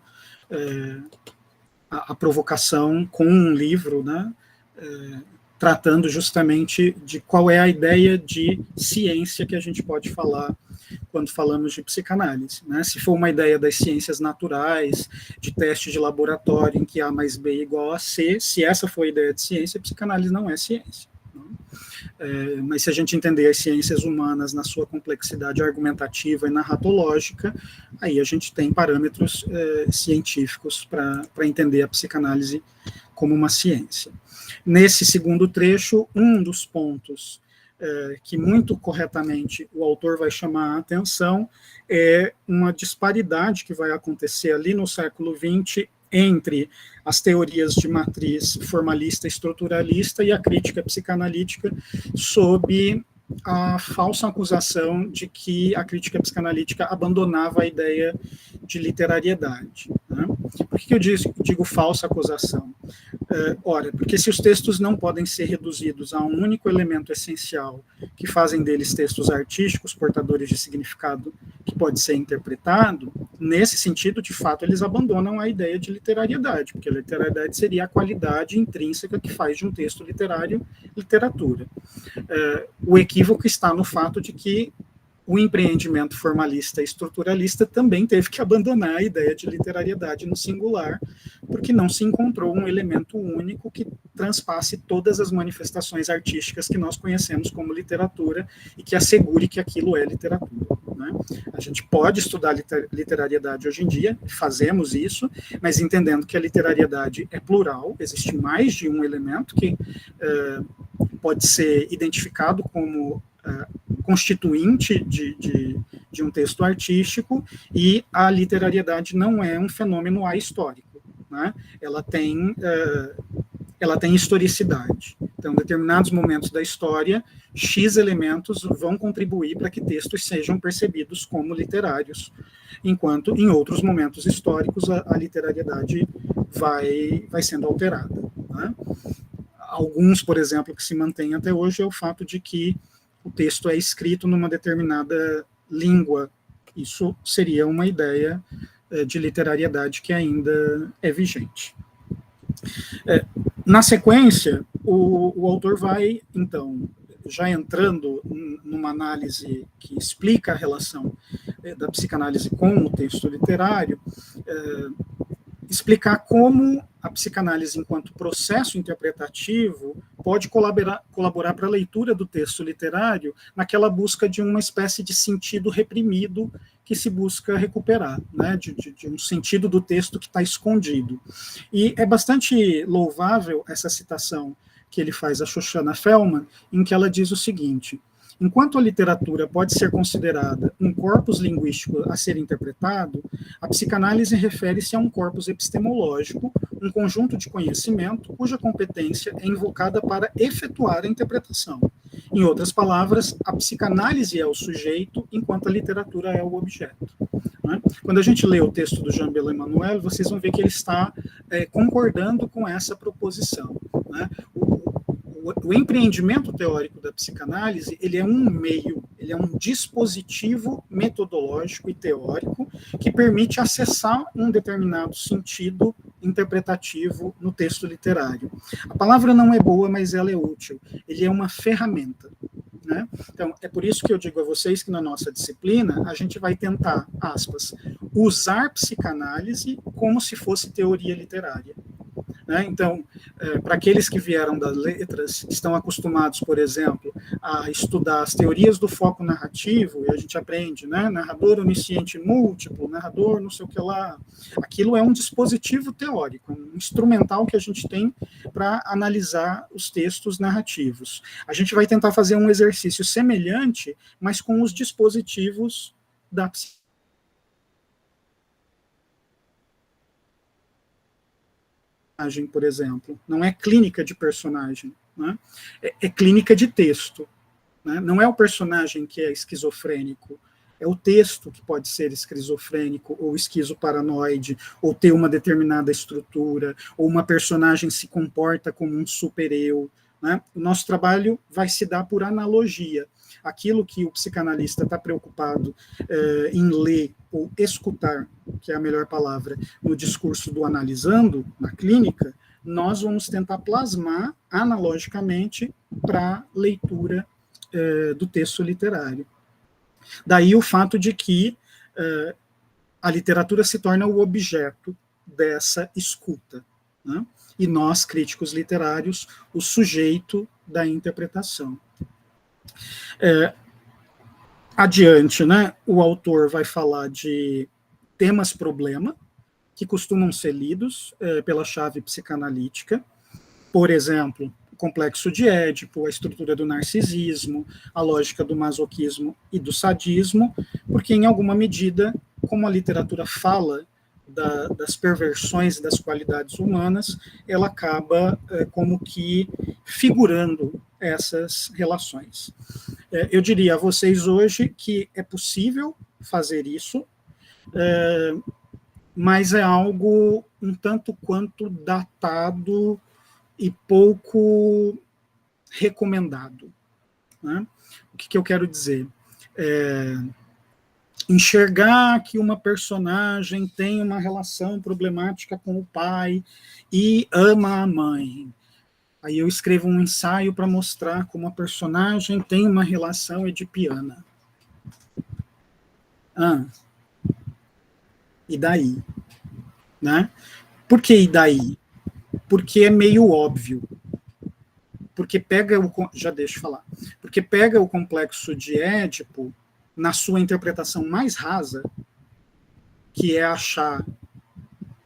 a provocação com um livro, né, tratando justamente de qual é a ideia de ciência que a gente pode falar quando falamos de psicanálise. Né? Se for uma ideia das ciências naturais, de teste de laboratório em que A mais B é igual a C, se essa for a ideia de ciência, a psicanálise não é ciência. Né? Mas se a gente entender as ciências humanas na sua complexidade argumentativa e narratológica, aí a gente tem parâmetros científicos para entender a psicanálise como uma ciência. Nesse segundo trecho, um dos pontos que muito corretamente o autor vai chamar a atenção é uma disparidade que vai acontecer ali no século XX entre as teorias de matriz formalista e estruturalista e a crítica psicanalítica, sob a falsa acusação de que a crítica psicanalítica abandonava a ideia de literariedade. Né? Por que eu digo falsa acusação? Ora, porque se os textos não podem ser reduzidos a um único elemento essencial que fazem deles textos artísticos, portadores de significado que pode ser interpretado, nesse sentido, de fato, eles abandonam a ideia de literariedade, porque a literariedade seria a qualidade intrínseca que faz de um texto literário literatura. O equívoco está no fato de que o empreendimento formalista e estruturalista também teve que abandonar a ideia de literariedade no singular, porque não se encontrou um elemento único que transpasse todas as manifestações artísticas que nós conhecemos como literatura e que assegure que aquilo é literatura. Né? A gente pode estudar literariedade hoje em dia, fazemos isso, mas entendendo que a literariedade é plural, existe mais de um elemento que pode ser identificado como constituinte de um texto artístico, e a literariedade não é um fenômeno ahistórico, né? Ela tem historicidade. Então, em determinados momentos da história, X elementos vão contribuir para que textos sejam percebidos como literários, enquanto em outros momentos históricos a literariedade vai sendo alterada. Né? Alguns, por exemplo, que se mantêm até hoje é o fato de que o texto é escrito numa determinada língua. Isso seria uma ideia de literariedade que ainda é vigente. Na sequência, o autor vai, então, já entrando numa análise que explica a relação da psicanálise com o texto literário, explicar como a psicanálise, enquanto processo interpretativo, pode colaborar para a leitura do texto literário naquela busca de uma espécie de sentido reprimido que se busca recuperar, né, de um sentido do texto que está escondido. E é bastante louvável essa citação que ele faz a Shoshana Fellman, em que ela diz o seguinte: enquanto a literatura pode ser considerada um corpus linguístico a ser interpretado, a psicanálise refere-se a um corpus epistemológico, um conjunto de conhecimento cuja competência é invocada para efetuar a interpretação. Em outras palavras, a psicanálise é o sujeito, enquanto a literatura é o objeto. Né? Quando a gente lê o texto do Jean Bel-Emmanuel, vocês vão ver que ele está concordando com essa proposição. Né? O empreendimento teórico da psicanálise, ele é um meio, ele é um dispositivo metodológico e teórico que permite acessar um determinado sentido interpretativo no texto literário. A palavra não é boa, mas ela é útil. Ele é uma ferramenta. Né? Então, é por isso que eu digo a vocês que na nossa disciplina a gente vai tentar, aspas, usar psicanálise como se fosse teoria literária. Né? Então, para aqueles que vieram das letras, estão acostumados, por exemplo, a estudar as teorias do foco narrativo, e a gente aprende, né? Narrador onisciente múltiplo, narrador não sei o que lá. Aquilo é um dispositivo teórico, um instrumental que a gente tem para analisar os textos narrativos. A gente vai tentar fazer um exercício semelhante, mas com os dispositivos da psicologia. Por exemplo, não é clínica de personagem, né? É clínica de texto. Né? Não é o personagem que é esquizofrênico, é o texto que pode ser esquizofrênico ou esquizoparanoide, ou ter uma determinada estrutura, ou uma personagem se comporta como um super-eu. Né? O nosso trabalho vai se dar por analogia. Aquilo que o psicanalista está preocupado em ler ou escutar, que é a melhor palavra, no discurso do analisando, na clínica, nós vamos tentar plasmar analogicamente para a leitura do texto literário. Daí o fato de que a literatura se torna o objeto dessa escuta. Né? e nós, críticos literários, o sujeito da interpretação. Adiante, né, o autor vai falar de temas-problema, que costumam ser lidos pela chave psicanalítica, por exemplo, o complexo de Édipo, a estrutura do narcisismo, a lógica do masoquismo e do sadismo, porque, em alguma medida, como a literatura fala das perversões das qualidades humanas, ela acaba como que figurando essas relações. Eu diria a vocês hoje que é possível fazer isso, mas é algo um tanto quanto datado e pouco recomendado. Né? O que eu quero dizer? Enxergar que uma personagem tem uma relação problemática com o pai e ama a mãe. Aí eu escrevo um ensaio para mostrar como a personagem tem uma relação edipiana. E daí? Né? Por que e daí? Porque é meio óbvio. Porque pega já deixa eu falar. Porque pega o complexo de Édipo na sua interpretação mais rasa, que é achar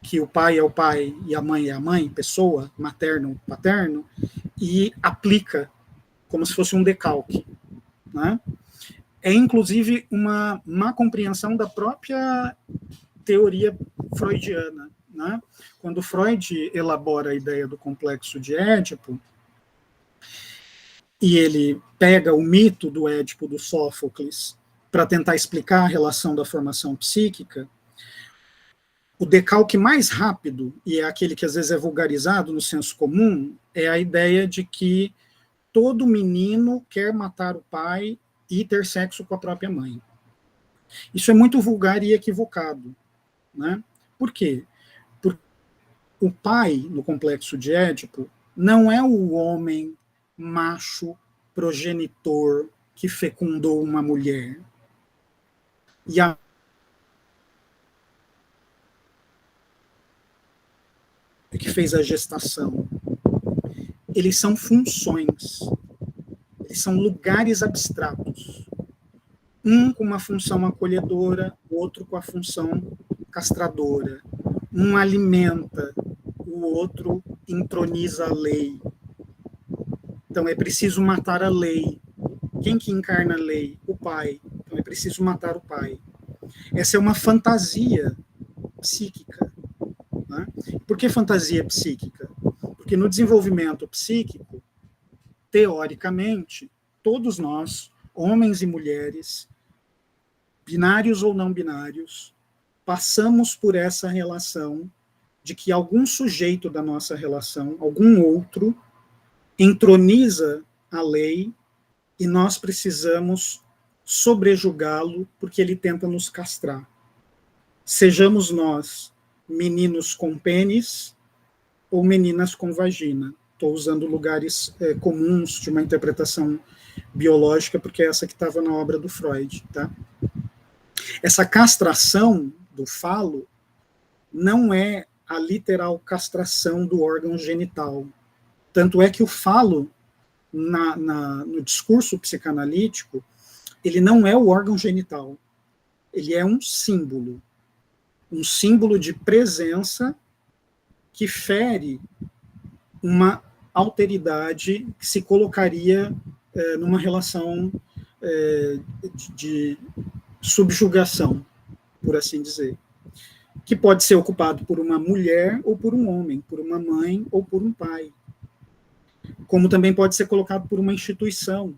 que o pai é o pai e a mãe é a mãe, pessoa, materno, paterno, e aplica como se fosse um decalque. Né? É, inclusive, uma má compreensão da própria teoria freudiana. Né? Quando Freud elabora a ideia do complexo de Édipo, e ele pega o mito do Édipo do Sófocles para tentar explicar a relação da formação psíquica, o decalque mais rápido, e é aquele que às vezes é vulgarizado no senso comum, é a ideia de que todo menino quer matar o pai e ter sexo com a própria mãe. Isso é muito vulgar e equivocado. Né? Por quê? Porque o pai, no complexo de Édipo, não é o homem macho progenitor que fecundou uma mulher. E a que fez a gestação. Eles são funções. Eles são lugares abstratos. Um com uma função acolhedora, o outro com a função castradora. Um alimenta, o outro entroniza a lei. Então é preciso matar a lei. Quem que encarna a lei? O pai. Então é preciso matar o pai. Essa é uma fantasia psíquica. Né? Por que fantasia psíquica? Porque no desenvolvimento psíquico, teoricamente, todos nós, homens e mulheres, binários ou não binários, passamos por essa relação de que algum sujeito da nossa relação, algum outro, entroniza a lei e nós precisamos sobrejugá-lo porque ele tenta nos castrar. Sejamos nós meninos com pênis ou meninas com vagina. Estou usando lugares comuns de uma interpretação biológica, porque é essa que estava na obra do Freud. Tá? Essa castração do falo não é a literal castração do órgão genital. Tanto é que o falo, no discurso psicanalítico, ele não é o órgão genital. Ele é um símbolo de presença que fere uma alteridade que se colocaria numa relação de subjugação, por assim dizer, que pode ser ocupado por uma mulher ou por um homem, por uma mãe ou por um pai, como também pode ser colocado por uma instituição.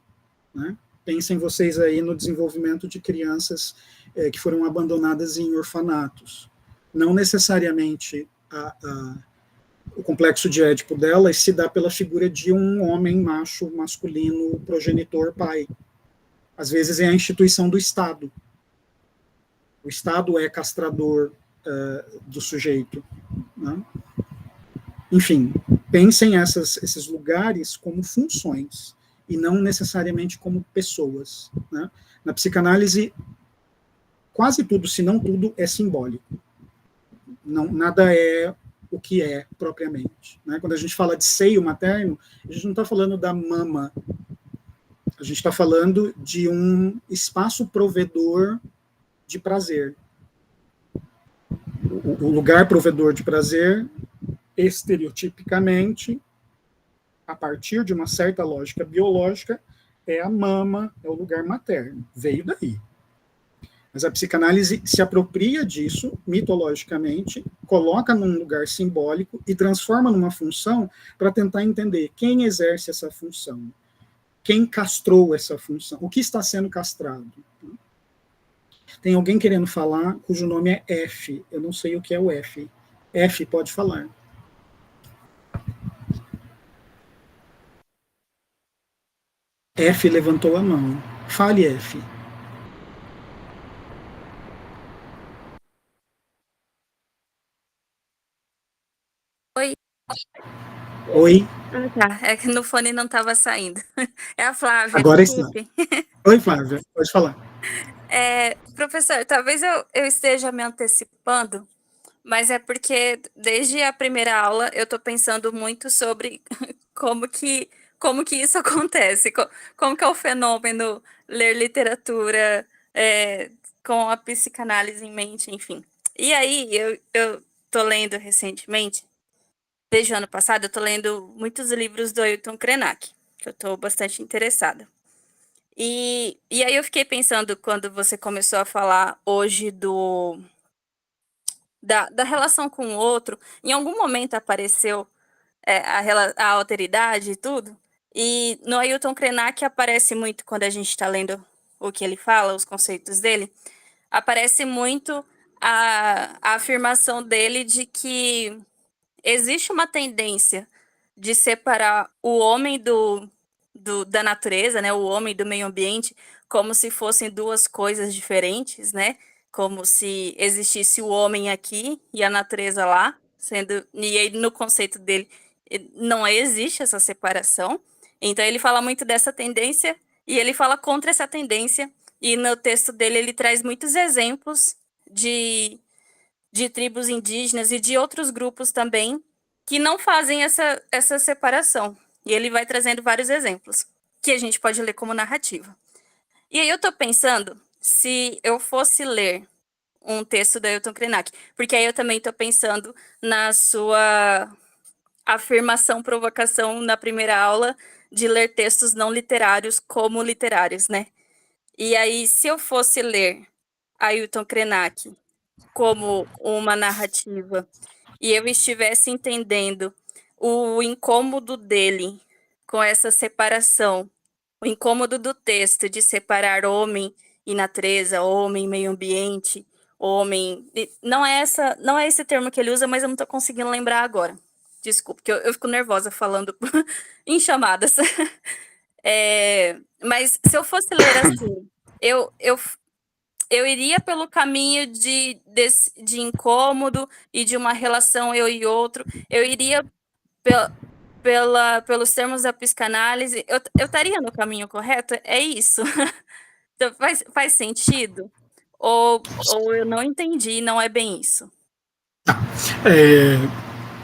Né? Pensem vocês aí no desenvolvimento de crianças que foram abandonadas em orfanatos. Não necessariamente o complexo de Édipo delas se dá pela figura de um homem macho, masculino, progenitor, pai. Às vezes é a instituição do Estado. O Estado é castrador do sujeito. Né? Enfim, pensem esses lugares como funções e não necessariamente como pessoas. Né? Na psicanálise, quase tudo, se não tudo, é simbólico. Não, nada é o que é propriamente. Né? Quando a gente fala de seio materno, a gente não está falando da mama, a gente está falando de um espaço provedor de prazer. O lugar provedor de prazer, estereotipicamente, a partir de uma certa lógica biológica, é a mama, é o lugar materno. Veio daí. Mas a psicanálise se apropria disso, mitologicamente, coloca num lugar simbólico e transforma numa função para tentar entender quem exerce essa função, quem castrou essa função, o que está sendo castrado. Tem alguém querendo falar cujo nome é F. Eu não sei o que é o F. F, pode falar. F levantou a mão. Fale, F. Oi. Oi. Tá. É que no fone não estava saindo. É a Flávia, Agora desculpe. está. Oi, Flávia, pode falar. Professor, talvez eu esteja me antecipando, mas é porque desde a primeira aula eu estou pensando muito sobre como que isso acontece, como que é o fenômeno ler literatura com a psicanálise em mente, enfim. E aí eu tô lendo recentemente, desde o ano passado, eu tô lendo muitos livros do Ailton Krenak, que eu tô bastante interessada. E aí eu fiquei pensando, quando você começou a falar hoje da relação com o outro, em algum momento apareceu a alteridade e tudo, e no Ailton Krenak aparece muito, quando a gente está lendo o que ele fala, os conceitos dele, aparece muito a afirmação dele de que existe uma tendência de separar o homem da natureza, né, o homem do meio ambiente, como se fossem duas coisas diferentes, né? Como se existisse o homem aqui e a natureza lá, e aí no conceito dele não existe essa separação. Então ele fala muito dessa tendência e ele fala contra essa tendência, e no texto dele ele traz muitos exemplos de tribos indígenas e de outros grupos também que não fazem essa separação. E ele vai trazendo vários exemplos que a gente pode ler como narrativa. E aí eu estou pensando, se eu fosse ler um texto da Ailton Krenak, porque aí eu também estou pensando na sua afirmação, provocação na primeira aula de ler textos não literários como literários, né? E aí, se eu fosse ler Ailton Krenak como uma narrativa e eu estivesse entendendo o incômodo dele com essa separação, o incômodo do texto de separar homem e natureza, homem e meio ambiente, homem... Não é esse termo que ele usa, mas eu não estou conseguindo lembrar agora. Desculpa, porque eu fico nervosa falando em chamadas. Mas se eu fosse ler assim, eu iria pelo caminho de incômodo e de uma relação eu e outro. Eu iria pelos termos da psicanálise. Eu estaria no caminho correto? É isso? Então, faz sentido? Ou eu não entendi, não é bem isso?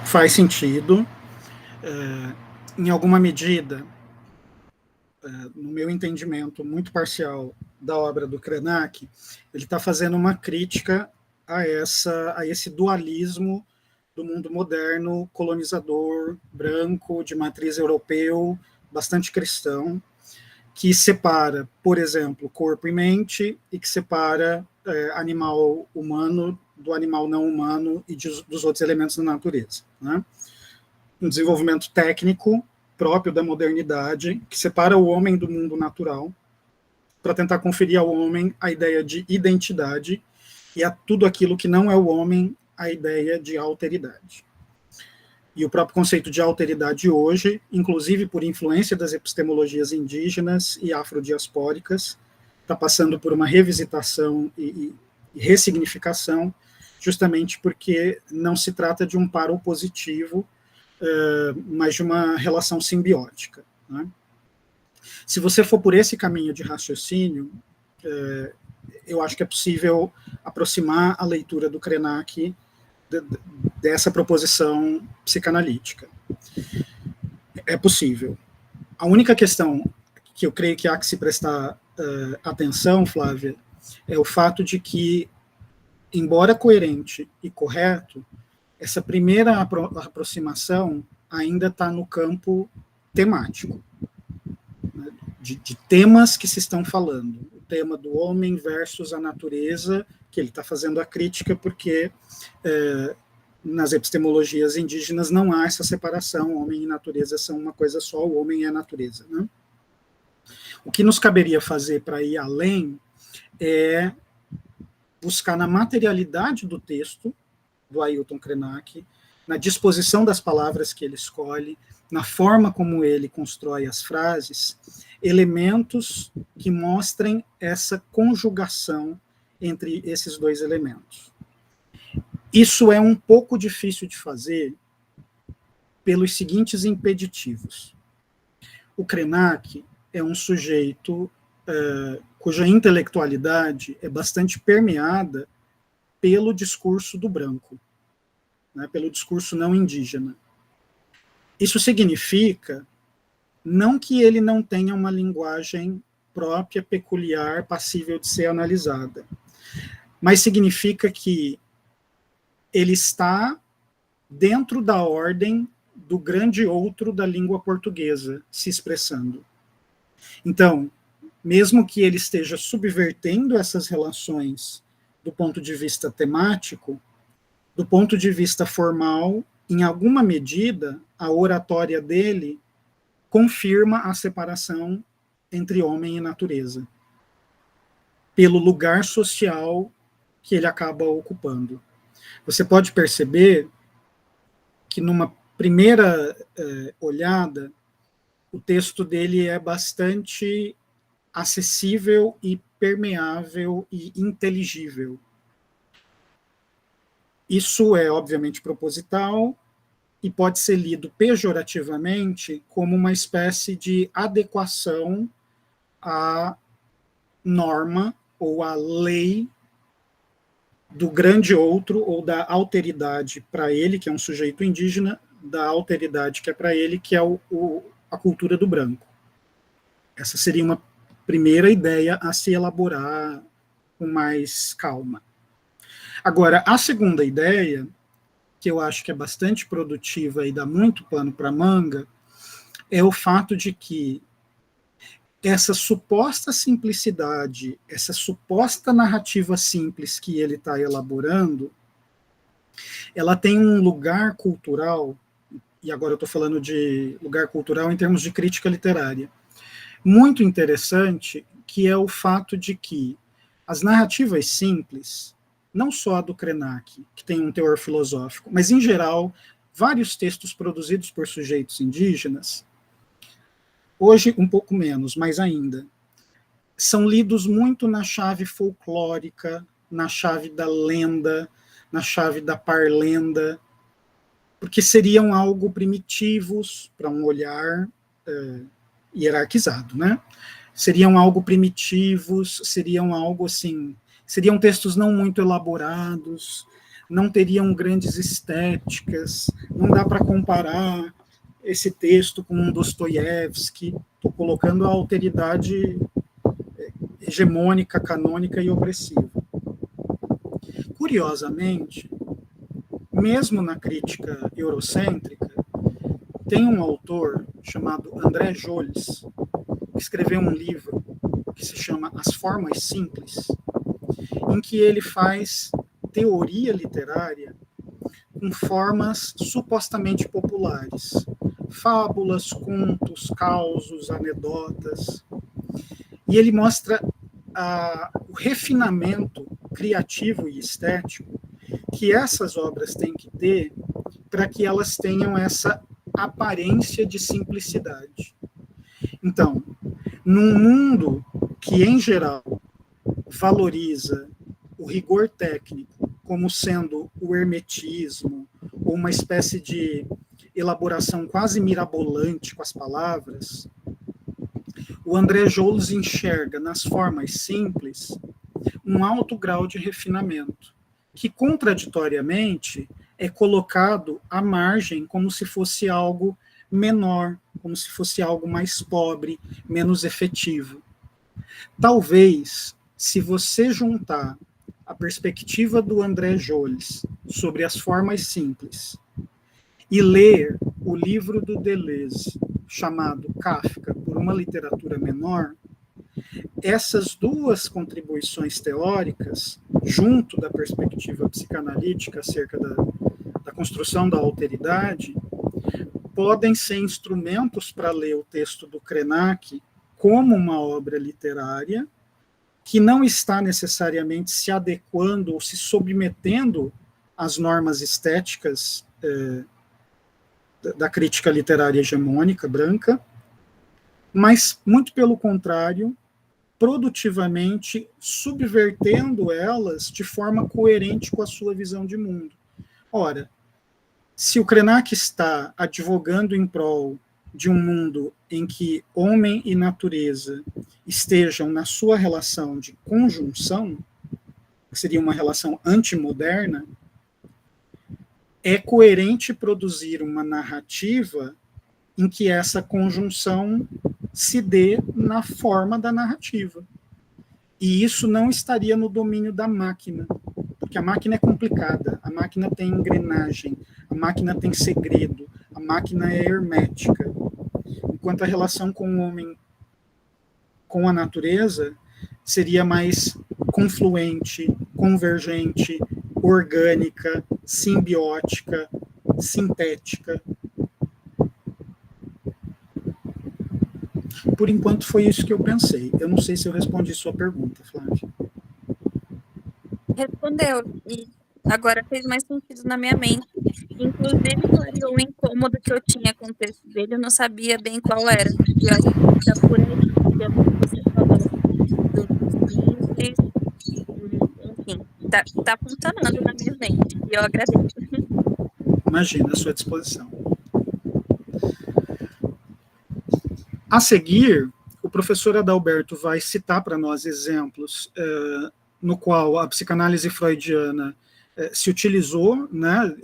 Faz sentido. Em alguma medida, no meu entendimento muito parcial da obra do Krenak, ele está fazendo uma crítica a esse dualismo do mundo moderno, colonizador, branco, de matriz europeu, bastante cristão, que separa, por exemplo, corpo e mente, e que separa animal humano do animal não humano e dos outros elementos da natureza. Né? Um desenvolvimento técnico próprio da modernidade, que separa o homem do mundo natural, para tentar conferir ao homem a ideia de identidade e a tudo aquilo que não é o homem, a ideia de alteridade. E o próprio conceito de alteridade hoje, inclusive por influência das epistemologias indígenas e afrodiaspóricas, está passando por uma revisitação e ressignificação, justamente porque não se trata de um par opositivo, mas de uma relação simbiótica. Né? Se você for por esse caminho de raciocínio, eu acho que é possível aproximar a leitura do Krenak dessa proposição psicanalítica. É possível. A única questão que eu creio que há que se prestar atenção, Flávia, é o fato de que, embora coerente e correto, essa primeira aproximação ainda está no campo temático, né, de temas que se estão falando. O tema do homem versus a natureza, que ele está fazendo a crítica porque nas epistemologias indígenas não há essa separação, homem e natureza são uma coisa só, o homem é a natureza, né? O que nos caberia fazer para ir além é buscar na materialidade do texto do Ailton Krenak, na disposição das palavras que ele escolhe, na forma como ele constrói as frases, elementos que mostrem essa conjugação entre esses dois elementos. Isso é um pouco difícil de fazer pelos seguintes impeditivos. O Krenak é um sujeito cuja intelectualidade é bastante permeada pelo discurso do branco, né, pelo discurso não indígena. Isso significa não que ele não tenha uma linguagem própria, peculiar, passível de ser analisada, mas significa que ele está dentro da ordem do grande outro da língua portuguesa se expressando. Então, mesmo que ele esteja subvertendo essas relações do ponto de vista temático, do ponto de vista formal, em alguma medida, a oratória dele confirma a separação entre homem e natureza, pelo lugar social que ele acaba ocupando. Você pode perceber que, numa primeira olhada, o texto dele é bastante acessível e permeável e inteligível. Isso é, obviamente, proposital e pode ser lido pejorativamente como uma espécie de adequação à norma ou à lei do grande outro ou da alteridade para ele, que é um sujeito indígena, da alteridade que é para ele, que é a cultura do branco. Essa seria uma primeira ideia a se elaborar com mais calma. Agora, a segunda ideia, que eu acho que é bastante produtiva e dá muito pano para manga, é o fato de que essa suposta simplicidade, essa suposta narrativa simples que ele está elaborando, ela tem um lugar cultural, e agora eu estou falando de lugar cultural em termos de crítica literária, muito interessante, que é o fato de que as narrativas simples, não só a do Krenak, que tem um teor filosófico, mas, em geral, vários textos produzidos por sujeitos indígenas, hoje um pouco menos, mas ainda, são lidos muito na chave folclórica, na chave da lenda, na chave da parlenda, porque seriam algo primitivos para um olhar hierarquizado, né? Seriam algo primitivos, seriam algo assim, seriam textos não muito elaborados, não teriam grandes estéticas, não dá para comparar esse texto com um Dostoiévski, estou colocando a alteridade hegemônica, canônica e opressiva. Curiosamente, mesmo na crítica eurocêntrica, tem um autor chamado André Joles, que escreveu um livro que se chama As Formas Simples, em que ele faz teoria literária com formas supostamente populares, fábulas, contos, causos, anedotas, e ele mostra o refinamento criativo e estético que essas obras têm que ter para que elas tenham essa aparência de simplicidade. Então, num mundo que, em geral, valoriza o rigor técnico como sendo o hermetismo, ou uma espécie de elaboração quase mirabolante com as palavras, o André Joles enxerga nas formas simples um alto grau de refinamento, que, contraditoriamente, é colocado à margem como se fosse algo menor, como se fosse algo mais pobre, menos efetivo. Talvez, se você juntar a perspectiva do André Joles sobre as formas simples e ler o livro do Deleuze, chamado Kafka, por uma literatura menor, essas duas contribuições teóricas, junto da perspectiva psicanalítica acerca da construção da alteridade, podem ser instrumentos para ler o texto do Krenak como uma obra literária que não está necessariamente se adequando ou se submetendo às normas estéticas da crítica literária hegemônica branca, mas, muito pelo contrário, produtivamente subvertendo elas de forma coerente com a sua visão de mundo. Ora, se o Krenak está advogando em prol de um mundo em que homem e natureza estejam na sua relação de conjunção, que seria uma relação antimoderna, é coerente produzir uma narrativa em que essa conjunção se dê na forma da narrativa. E isso não estaria no domínio da máquina, porque a máquina é complicada, a máquina tem engrenagem, a máquina tem segredo, a máquina é hermética. Enquanto a relação com o homem, com a natureza, seria mais confluente, convergente, orgânica, simbiótica, sintética. Por enquanto foi isso que eu pensei. Eu não sei se eu respondi sua pergunta, Flávia. Respondeu, e agora fez mais sentido na minha mente. Inclusive, clareou o incômodo que eu tinha com o texto dele, eu não sabia bem qual era. E eu acho que tá por aí, pelo que você falou, dos simples, enfim, tá funcionando na minha mente, e eu agradeço. Imagina, à sua disposição. A seguir, o professor Adalberto vai citar para nós exemplos no qual a psicanálise freudiana se utilizou, né,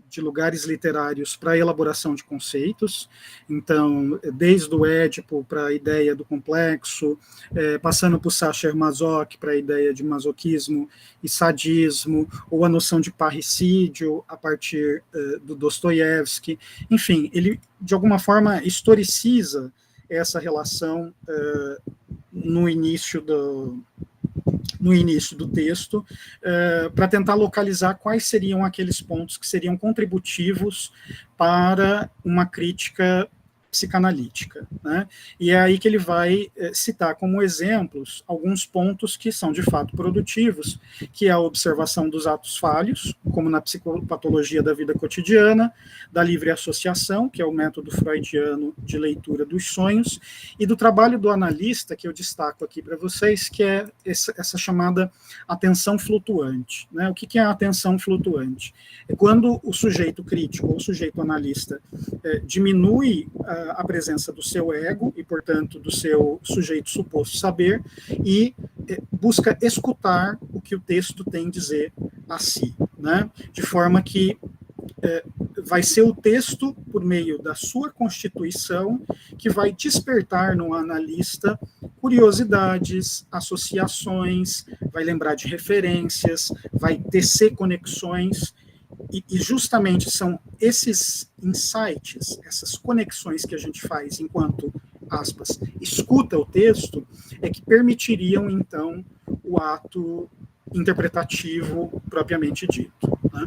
de lugares literários para a elaboração de conceitos. Então, desde o Édipo para a ideia do complexo, passando por Sacher-Masoch para a ideia de masoquismo e sadismo, ou a noção de parricídio a partir do Dostoiévski. Enfim, ele, de alguma forma, historiciza essa relação no início do texto, para tentar localizar quais seriam aqueles pontos que seriam contributivos para uma crítica psicanalítica, né? E é aí que ele vai citar como exemplos alguns pontos que são de fato produtivos, que é a observação dos atos falhos, como na psicopatologia da vida cotidiana, da livre associação, que é o método freudiano de leitura dos sonhos, e do trabalho do analista, que eu destaco aqui para vocês, que é essa chamada atenção flutuante, né? O que é a atenção flutuante? É quando o sujeito crítico ou o sujeito analista diminui a presença do seu ego e, portanto, do seu sujeito suposto saber e busca escutar o que o texto tem a dizer a si, né? De forma que vai ser o texto, por meio da sua constituição, que vai despertar no analista curiosidades, associações, vai lembrar de referências, vai tecer conexões. E justamente são esses insights, essas conexões que a gente faz enquanto, aspas, escuta o texto, é que permitiriam, então, o ato interpretativo propriamente dito, né?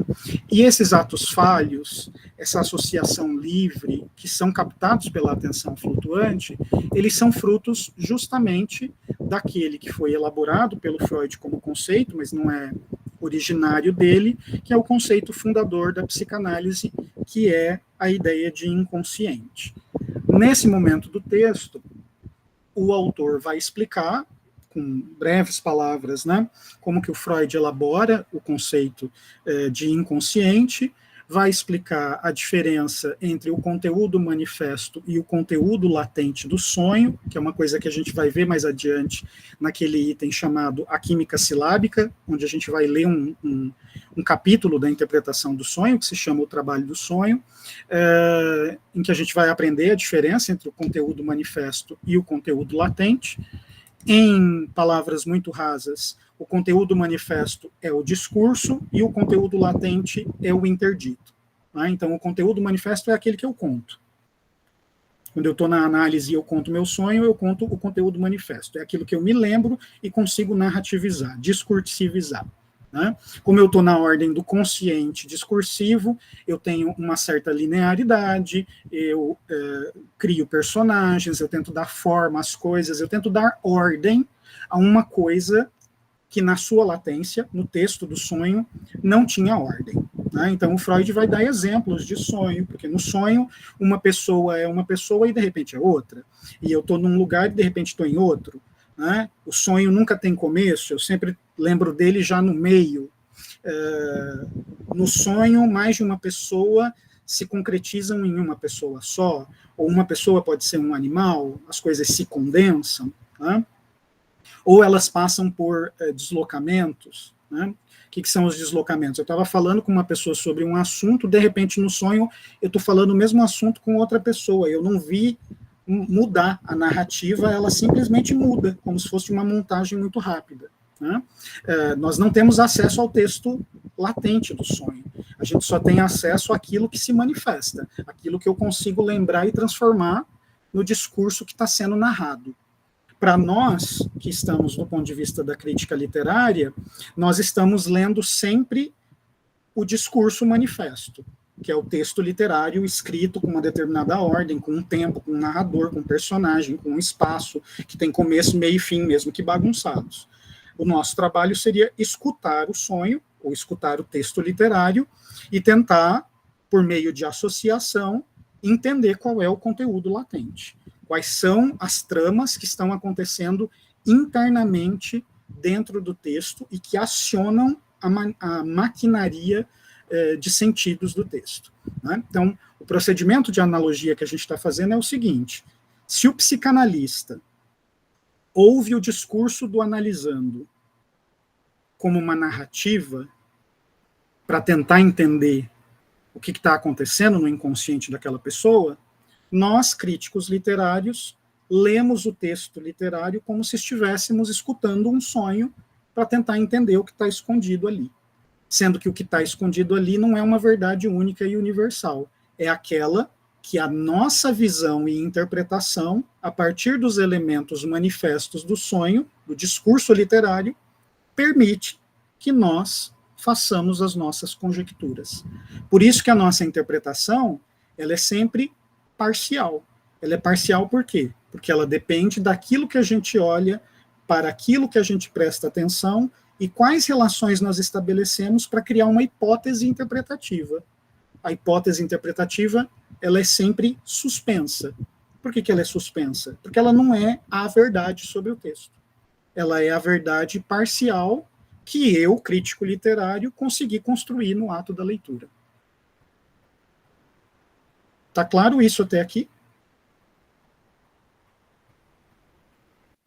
E esses atos falhos, essa associação livre, que são captados pela atenção flutuante, eles são frutos justamente daquele que foi elaborado pelo Freud como conceito, mas não é originário dele, que é o conceito fundador da psicanálise, que é a ideia de inconsciente. Nesse momento do texto, o autor vai explicar, com breves palavras, né, como que o Freud elabora o conceito de inconsciente, vai explicar a diferença entre o conteúdo manifesto e o conteúdo latente do sonho, que é uma coisa que a gente vai ver mais adiante naquele item chamado A Química Silábica, onde a gente vai ler um capítulo da interpretação do sonho, que se chama O Trabalho do Sonho, em que a gente vai aprender a diferença entre o conteúdo manifesto e o conteúdo latente. Em palavras muito rasas, o conteúdo manifesto é o discurso e o conteúdo latente é o interdito. Né? Então, o conteúdo manifesto é aquele que eu conto. Quando eu estou na análise e eu conto meu sonho, eu conto o conteúdo manifesto. É aquilo que eu me lembro e consigo narrativizar, discursivizar. Né? Como eu estou na ordem do consciente discursivo, eu tenho uma certa linearidade, eu crio personagens, eu tento dar forma às coisas, eu tento dar ordem a uma coisa que na sua latência, no texto do sonho, não tinha ordem. Né? Então o Freud vai dar exemplos de sonho, porque no sonho uma pessoa é uma pessoa e de repente é outra, e eu estou num lugar e de repente estou em outro. Né? O sonho nunca tem começo, eu sempre lembro dele já no meio. No sonho, mais de uma pessoa se concretizam em uma pessoa só, ou uma pessoa pode ser um animal, as coisas se condensam, né? Ou elas passam por deslocamentos. Né? O que são os deslocamentos? Eu estava falando com uma pessoa sobre um assunto, de repente no sonho eu estou falando o mesmo assunto com outra pessoa, eu não vi mudar a narrativa, ela simplesmente muda, como se fosse uma montagem muito rápida. Né? Nós não temos acesso ao texto latente do sonho, a gente só tem acesso àquilo que se manifesta, aquilo que eu consigo lembrar e transformar no discurso que está sendo narrado. Para nós, que estamos do ponto de vista da crítica literária, nós estamos lendo sempre o discurso manifesto, que é o texto literário escrito com uma determinada ordem, com um tempo, com um narrador, com um personagem, com um espaço, que tem começo, meio e fim, mesmo que bagunçados. O nosso trabalho seria escutar o sonho, ou escutar o texto literário, e tentar, por meio de associação, entender qual é o conteúdo latente. Quais são as tramas que estão acontecendo internamente dentro do texto e que acionam a maquinaria de sentidos do texto. Né? Então, o procedimento de analogia que a gente está fazendo é o seguinte: se o psicanalista ouve o discurso do analisando como uma narrativa para tentar entender o que está acontecendo no inconsciente daquela pessoa, nós, críticos literários, lemos o texto literário como se estivéssemos escutando um sonho para tentar entender o que está escondido ali. Sendo que o que está escondido ali não é uma verdade única e universal, é aquela que a nossa visão e interpretação, a partir dos elementos manifestos do sonho, do discurso literário, permite que nós façamos as nossas conjecturas. Por isso que a nossa interpretação, ela é sempre parcial. Ela é parcial por quê? Porque ela depende daquilo que a gente olha, para aquilo que a gente presta atenção e quais relações nós estabelecemos para criar uma hipótese interpretativa. A hipótese interpretativa, ela é sempre suspensa. Por que ela é suspensa? Porque ela não é a verdade sobre o texto. Ela é a verdade parcial que eu, crítico literário, consegui construir no ato da leitura. Tá claro isso até aqui?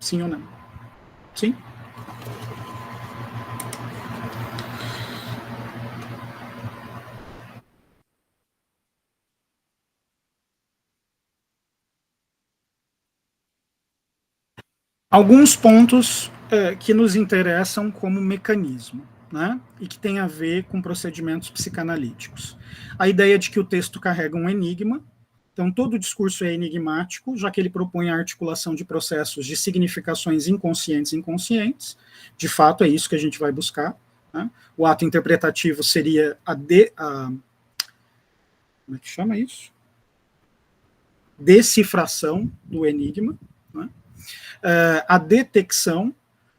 Sim ou não? Sim? Alguns pontos que nos interessam como mecanismo, né? E que tem a ver com procedimentos psicanalíticos. A ideia de que o texto carrega um enigma. Então, todo o discurso é enigmático, já que ele propõe a articulação de processos de significações inconscientes e inconscientes. De fato, é isso que a gente vai buscar. Né? O ato interpretativo seria como é que chama isso? Decifração do enigma. Né? A detecção,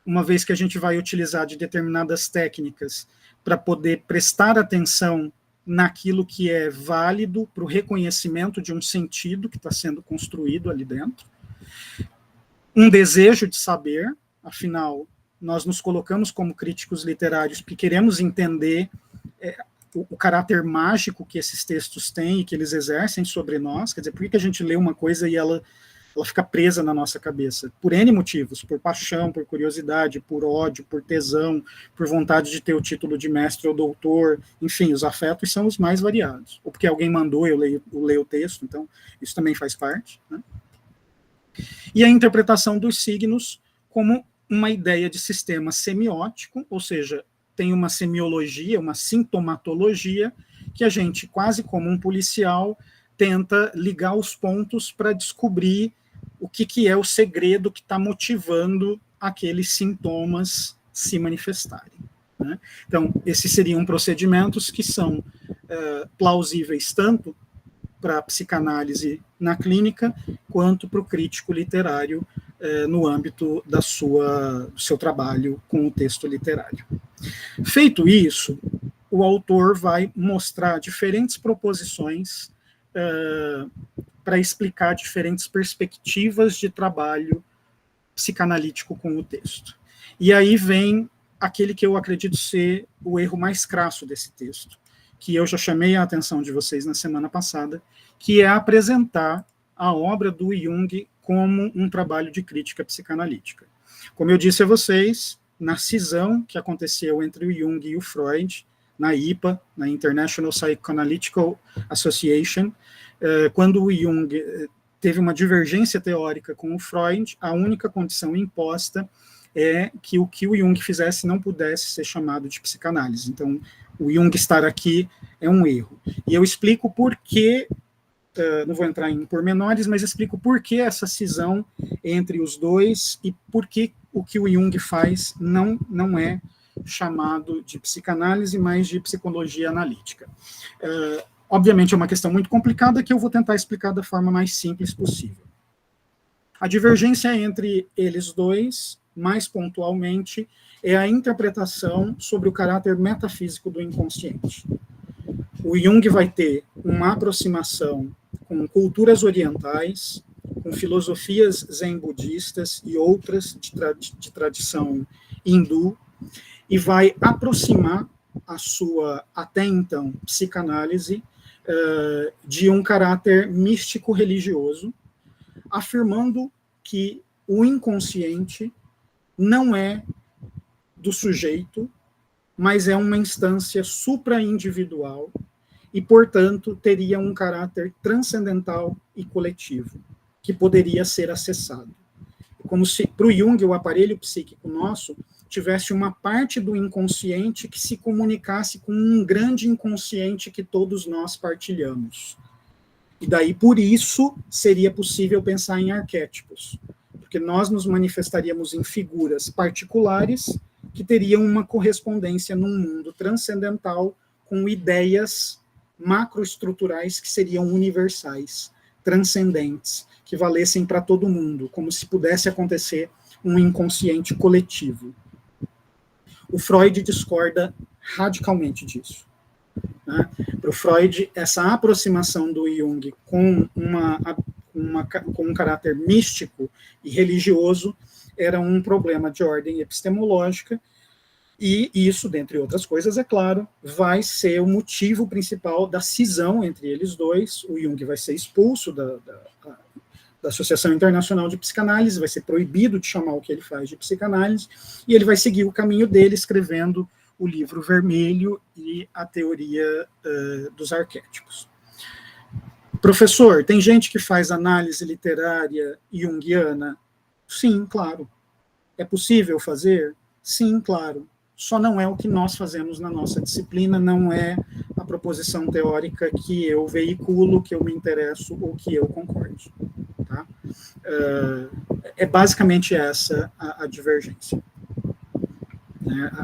uma vez que a gente vai utilizar de determinadas técnicas para poder prestar atenção naquilo que é válido para o reconhecimento de um sentido que está sendo construído ali dentro. Um desejo de saber, afinal, nós nos colocamos como críticos literários porque queremos entender o caráter mágico que esses textos têm e que eles exercem sobre nós. Quer dizer, por que a gente lê uma coisa e ela fica presa na nossa cabeça? Por N motivos, por paixão, por curiosidade, por ódio, por tesão, por vontade de ter o título de mestre ou doutor, enfim, os afetos são os mais variados. Ou porque alguém mandou eu leio o texto, então isso também faz parte, né? E a interpretação dos signos como uma ideia de sistema semiótico, ou seja, tem uma semiologia, uma sintomatologia, que a gente, quase como um policial, tenta ligar os pontos para descobrir o que é o segredo que está motivando aqueles sintomas se manifestarem, né? Então, esses seriam procedimentos que são plausíveis tanto para a psicanálise na clínica, quanto para o crítico literário no âmbito do seu trabalho com o texto literário. Feito isso, o autor vai mostrar diferentes proposições para explicar diferentes perspectivas de trabalho psicanalítico com o texto. E aí vem aquele que eu acredito ser o erro mais crasso desse texto, que eu já chamei a atenção de vocês na semana passada, que é apresentar a obra do Jung como um trabalho de crítica psicanalítica. Como eu disse a vocês, na cisão que aconteceu entre o Jung e o Freud, na IPA, na International Psychoanalytical Association, quando o Jung teve uma divergência teórica com o Freud, a única condição imposta é que o Jung fizesse não pudesse ser chamado de psicanálise. Então, o Jung estar aqui é um erro. E eu explico por que, não vou entrar em pormenores, mas explico por que essa cisão entre os dois e por que o Jung faz não é chamado de psicanálise, mas de psicologia analítica. Obviamente é uma questão muito complicada que eu vou tentar explicar da forma mais simples possível. A divergência entre eles dois, mais pontualmente, é a interpretação sobre o caráter metafísico do inconsciente. O Jung vai ter uma aproximação com culturas orientais, com filosofias zen-budistas e outras de tradição hindu, e vai aproximar a sua, até então, psicanálise de um caráter místico-religioso, afirmando que o inconsciente não é do sujeito, mas é uma instância supra-individual e, portanto, teria um caráter transcendental e coletivo, que poderia ser acessado. Como se, para o Jung, o aparelho psíquico nosso tivesse uma parte do inconsciente que se comunicasse com um grande inconsciente que todos nós partilhamos. E daí, por isso, seria possível pensar em arquétipos, porque nós nos manifestaríamos em figuras particulares que teriam uma correspondência num mundo transcendental com ideias macroestruturais que seriam universais, transcendentes, que valessem para todo mundo, como se pudesse acontecer um inconsciente coletivo. O Freud discorda radicalmente disso, né? Para o Freud, essa aproximação do Jung com um caráter místico e religioso era um problema de ordem epistemológica, e isso, dentre outras coisas, é claro, vai ser o motivo principal da cisão entre eles dois. O Jung vai ser expulso da Associação Internacional de Psicanálise, vai ser proibido de chamar o que ele faz de psicanálise, e ele vai seguir o caminho dele, escrevendo o livro Vermelho e a teoria dos arquétipos. Professor, tem gente que faz análise literária junguiana? Sim, claro. É possível fazer? Sim, claro. Só não é o que nós fazemos na nossa disciplina, não é a proposição teórica que eu veiculo, que eu me interesso ou que eu concorde. Tá? É basicamente essa a divergência.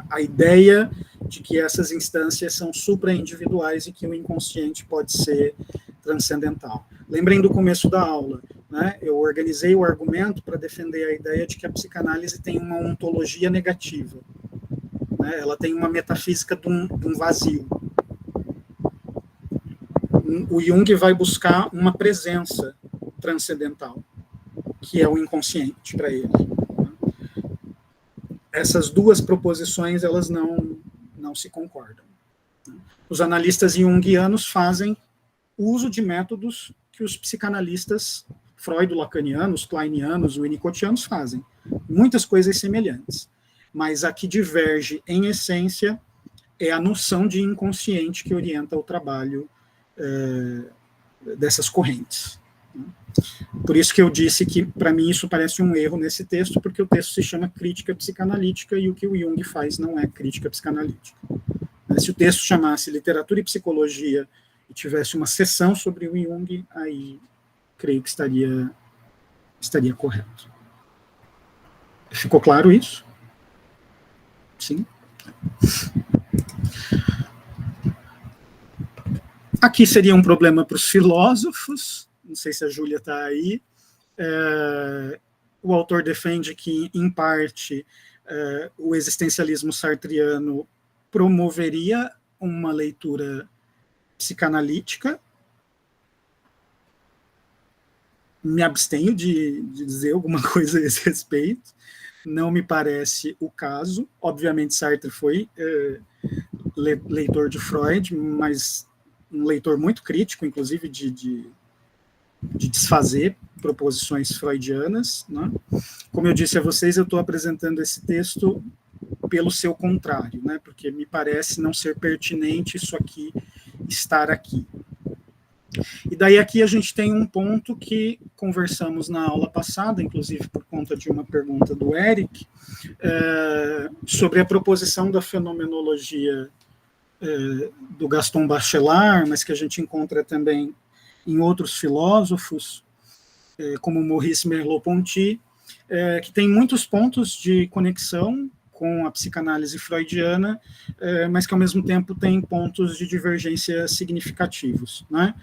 A ideia de que essas instâncias são supra-individuais e que o inconsciente pode ser transcendental. Lembrem do começo da aula, né? Eu organizei o argumento para defender a ideia de que a psicanálise tem uma ontologia negativa, né? Ela tem uma metafísica de um vazio. O Jung vai buscar uma presença transcendental, que é o inconsciente para ele. Essas duas proposições, elas não se concordam. Os analistas junguianos fazem uso de métodos que os psicanalistas freudo-lacanianos, kleinianos, winnicottianos fazem. Muitas coisas semelhantes. Mas a que diverge, em essência, é a noção de inconsciente que orienta o trabalho dessas correntes. Por isso que eu disse que, para mim, isso parece um erro nesse texto, porque o texto se chama crítica psicanalítica e o que o Jung faz não é crítica psicanalítica. Se o texto chamasse literatura e psicologia e tivesse uma sessão sobre o Jung, aí creio que estaria correto. Ficou claro isso? Sim. Aqui seria um problema para os filósofos, não sei se a Júlia está aí. O autor defende que, em parte, o existencialismo sartriano promoveria uma leitura psicanalítica. Me abstenho de dizer alguma coisa a esse respeito, não me parece o caso. Obviamente, Sartre foi leitor de Freud, mas um leitor muito crítico, inclusive de desfazer proposições freudianas, né? Como eu disse a vocês, eu estou apresentando esse texto pelo seu contrário, né? Porque me parece não ser pertinente isso aqui estar aqui. E daí aqui a gente tem um ponto que conversamos na aula passada, inclusive por conta de uma pergunta do Eric, sobre a proposição da fenomenologia do Gaston Bachelard, mas que a gente encontra também em outros filósofos, como Maurice Merleau-Ponty, que tem muitos pontos de conexão com a psicanálise freudiana, mas que ao mesmo tempo tem pontos de divergência significativos, né?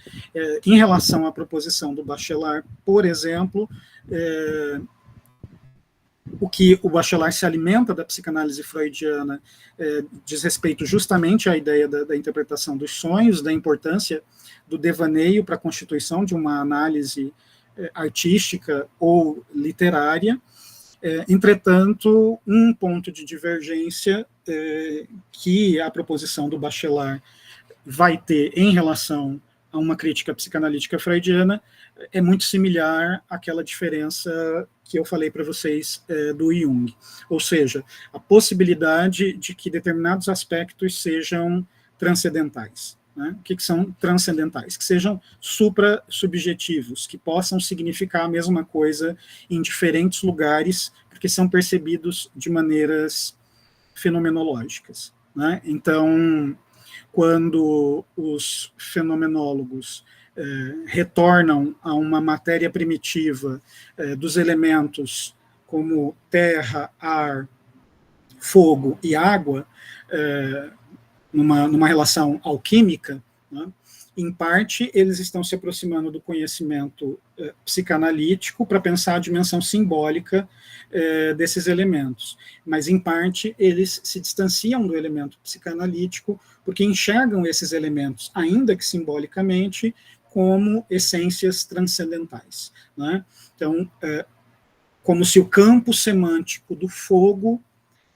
Em relação à proposição do Bachelard, por exemplo, o que o Bachelard se alimenta da psicanálise freudiana diz respeito justamente à ideia da interpretação dos sonhos, da importância do devaneio para a constituição de uma análise artística ou literária. Entretanto, um ponto de divergência que a proposição do Bachelard vai ter em relação a uma crítica psicanalítica freudiana é muito similar àquela diferença que eu falei para vocês do Jung. Ou seja, a possibilidade de que determinados aspectos sejam transcendentais. Né? O que são transcendentais? Que sejam supra-subjetivos, que possam significar a mesma coisa em diferentes lugares, porque são percebidos de maneiras fenomenológicas. Né? Então, quando os fenomenólogos retornam a uma matéria primitiva dos elementos como terra, ar, fogo e água, numa relação alquímica, né? Em parte, eles estão se aproximando do conhecimento psicanalítico para pensar a dimensão simbólica desses elementos, mas, em parte, eles se distanciam do elemento psicanalítico porque enxergam esses elementos, ainda que simbolicamente, como essências transcendentais. Né? Então, como se o campo semântico do fogo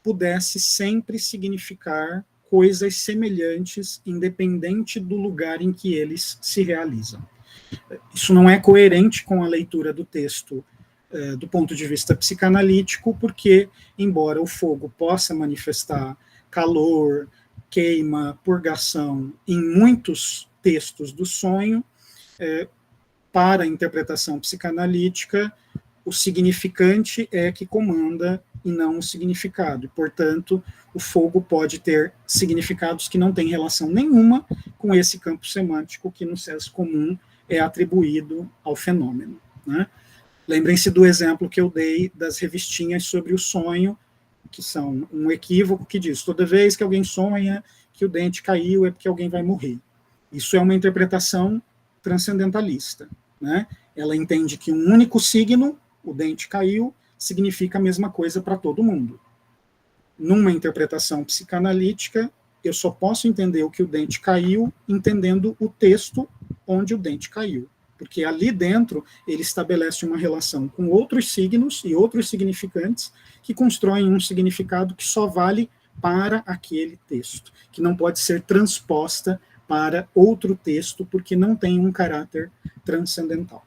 pudesse sempre significar coisas semelhantes, independente do lugar em que eles se realizam. Isso não é coerente com a leitura do texto do ponto de vista psicanalítico, porque, embora o fogo possa manifestar calor, queima, purgação em muitos textos do sonho, para a interpretação psicanalítica, o significante é que comanda e não o significado. E, portanto, o fogo pode ter significados que não têm relação nenhuma com esse campo semântico que no senso comum é atribuído ao fenômeno. Né? Lembrem-se do exemplo que eu dei das revistinhas sobre o sonho, que são um equívoco que diz, toda vez que alguém sonha que o dente caiu é porque alguém vai morrer. Isso é uma interpretação transcendentalista. Né? Ela entende que um único signo, o dente caiu, significa a mesma coisa para todo mundo. Numa interpretação psicanalítica, eu só posso entender o que o dente caiu entendendo o texto onde o dente caiu. Porque ali dentro ele estabelece uma relação com outros signos e outros significantes que constroem um significado que só vale para aquele texto, que não pode ser transposta para outro texto, porque não tem um caráter transcendental.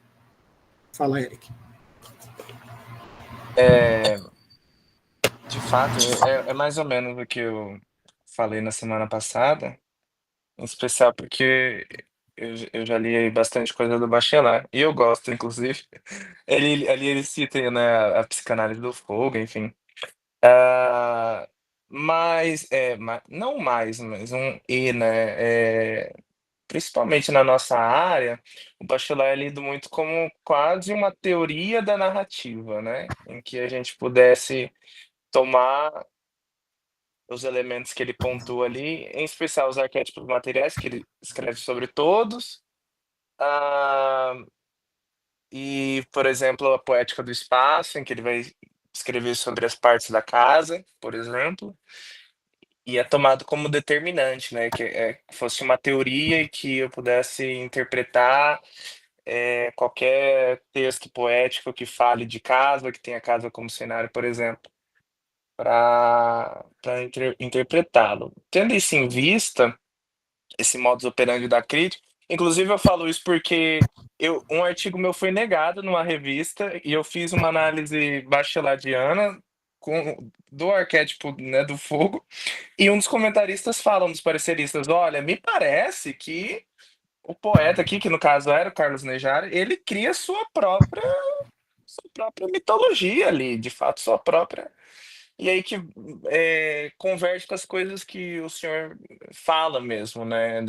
Fala, Eric. De fato, é mais ou menos o que eu falei na semana passada, em especial porque eu já li aí bastante coisa do Bachelard, e eu gosto, inclusive. Ali ele cita, né, a psicanálise do fogo, enfim. Ah, mas, não mais, mas né? Principalmente na nossa área, o Bachelard é lido muito como quase uma teoria da narrativa, né? Em que a gente pudesse tomar os elementos que ele pontua ali, em especial os arquétipos materiais, que ele escreve sobre todos, ah, e, por exemplo, a poética do espaço, em que ele vai escrever sobre as partes da casa, por exemplo, e é tomado como determinante, né? Que fosse uma teoria e que eu pudesse interpretar qualquer texto poético que fale de casa, que tenha casa como cenário, por exemplo, para interpretá-lo. Tendo isso em vista, esse modus operandi da crítica, inclusive eu falo isso porque um artigo meu foi negado numa revista e eu fiz uma análise bachelardiana do arquétipo, né, do fogo, e um dos comentaristas fala, um dos pareceristas, olha, me parece que o poeta aqui, que no caso era o Carlos Nejar, ele cria sua própria mitologia ali, de fato, sua própria. E aí que converge com as coisas que o senhor fala mesmo, né?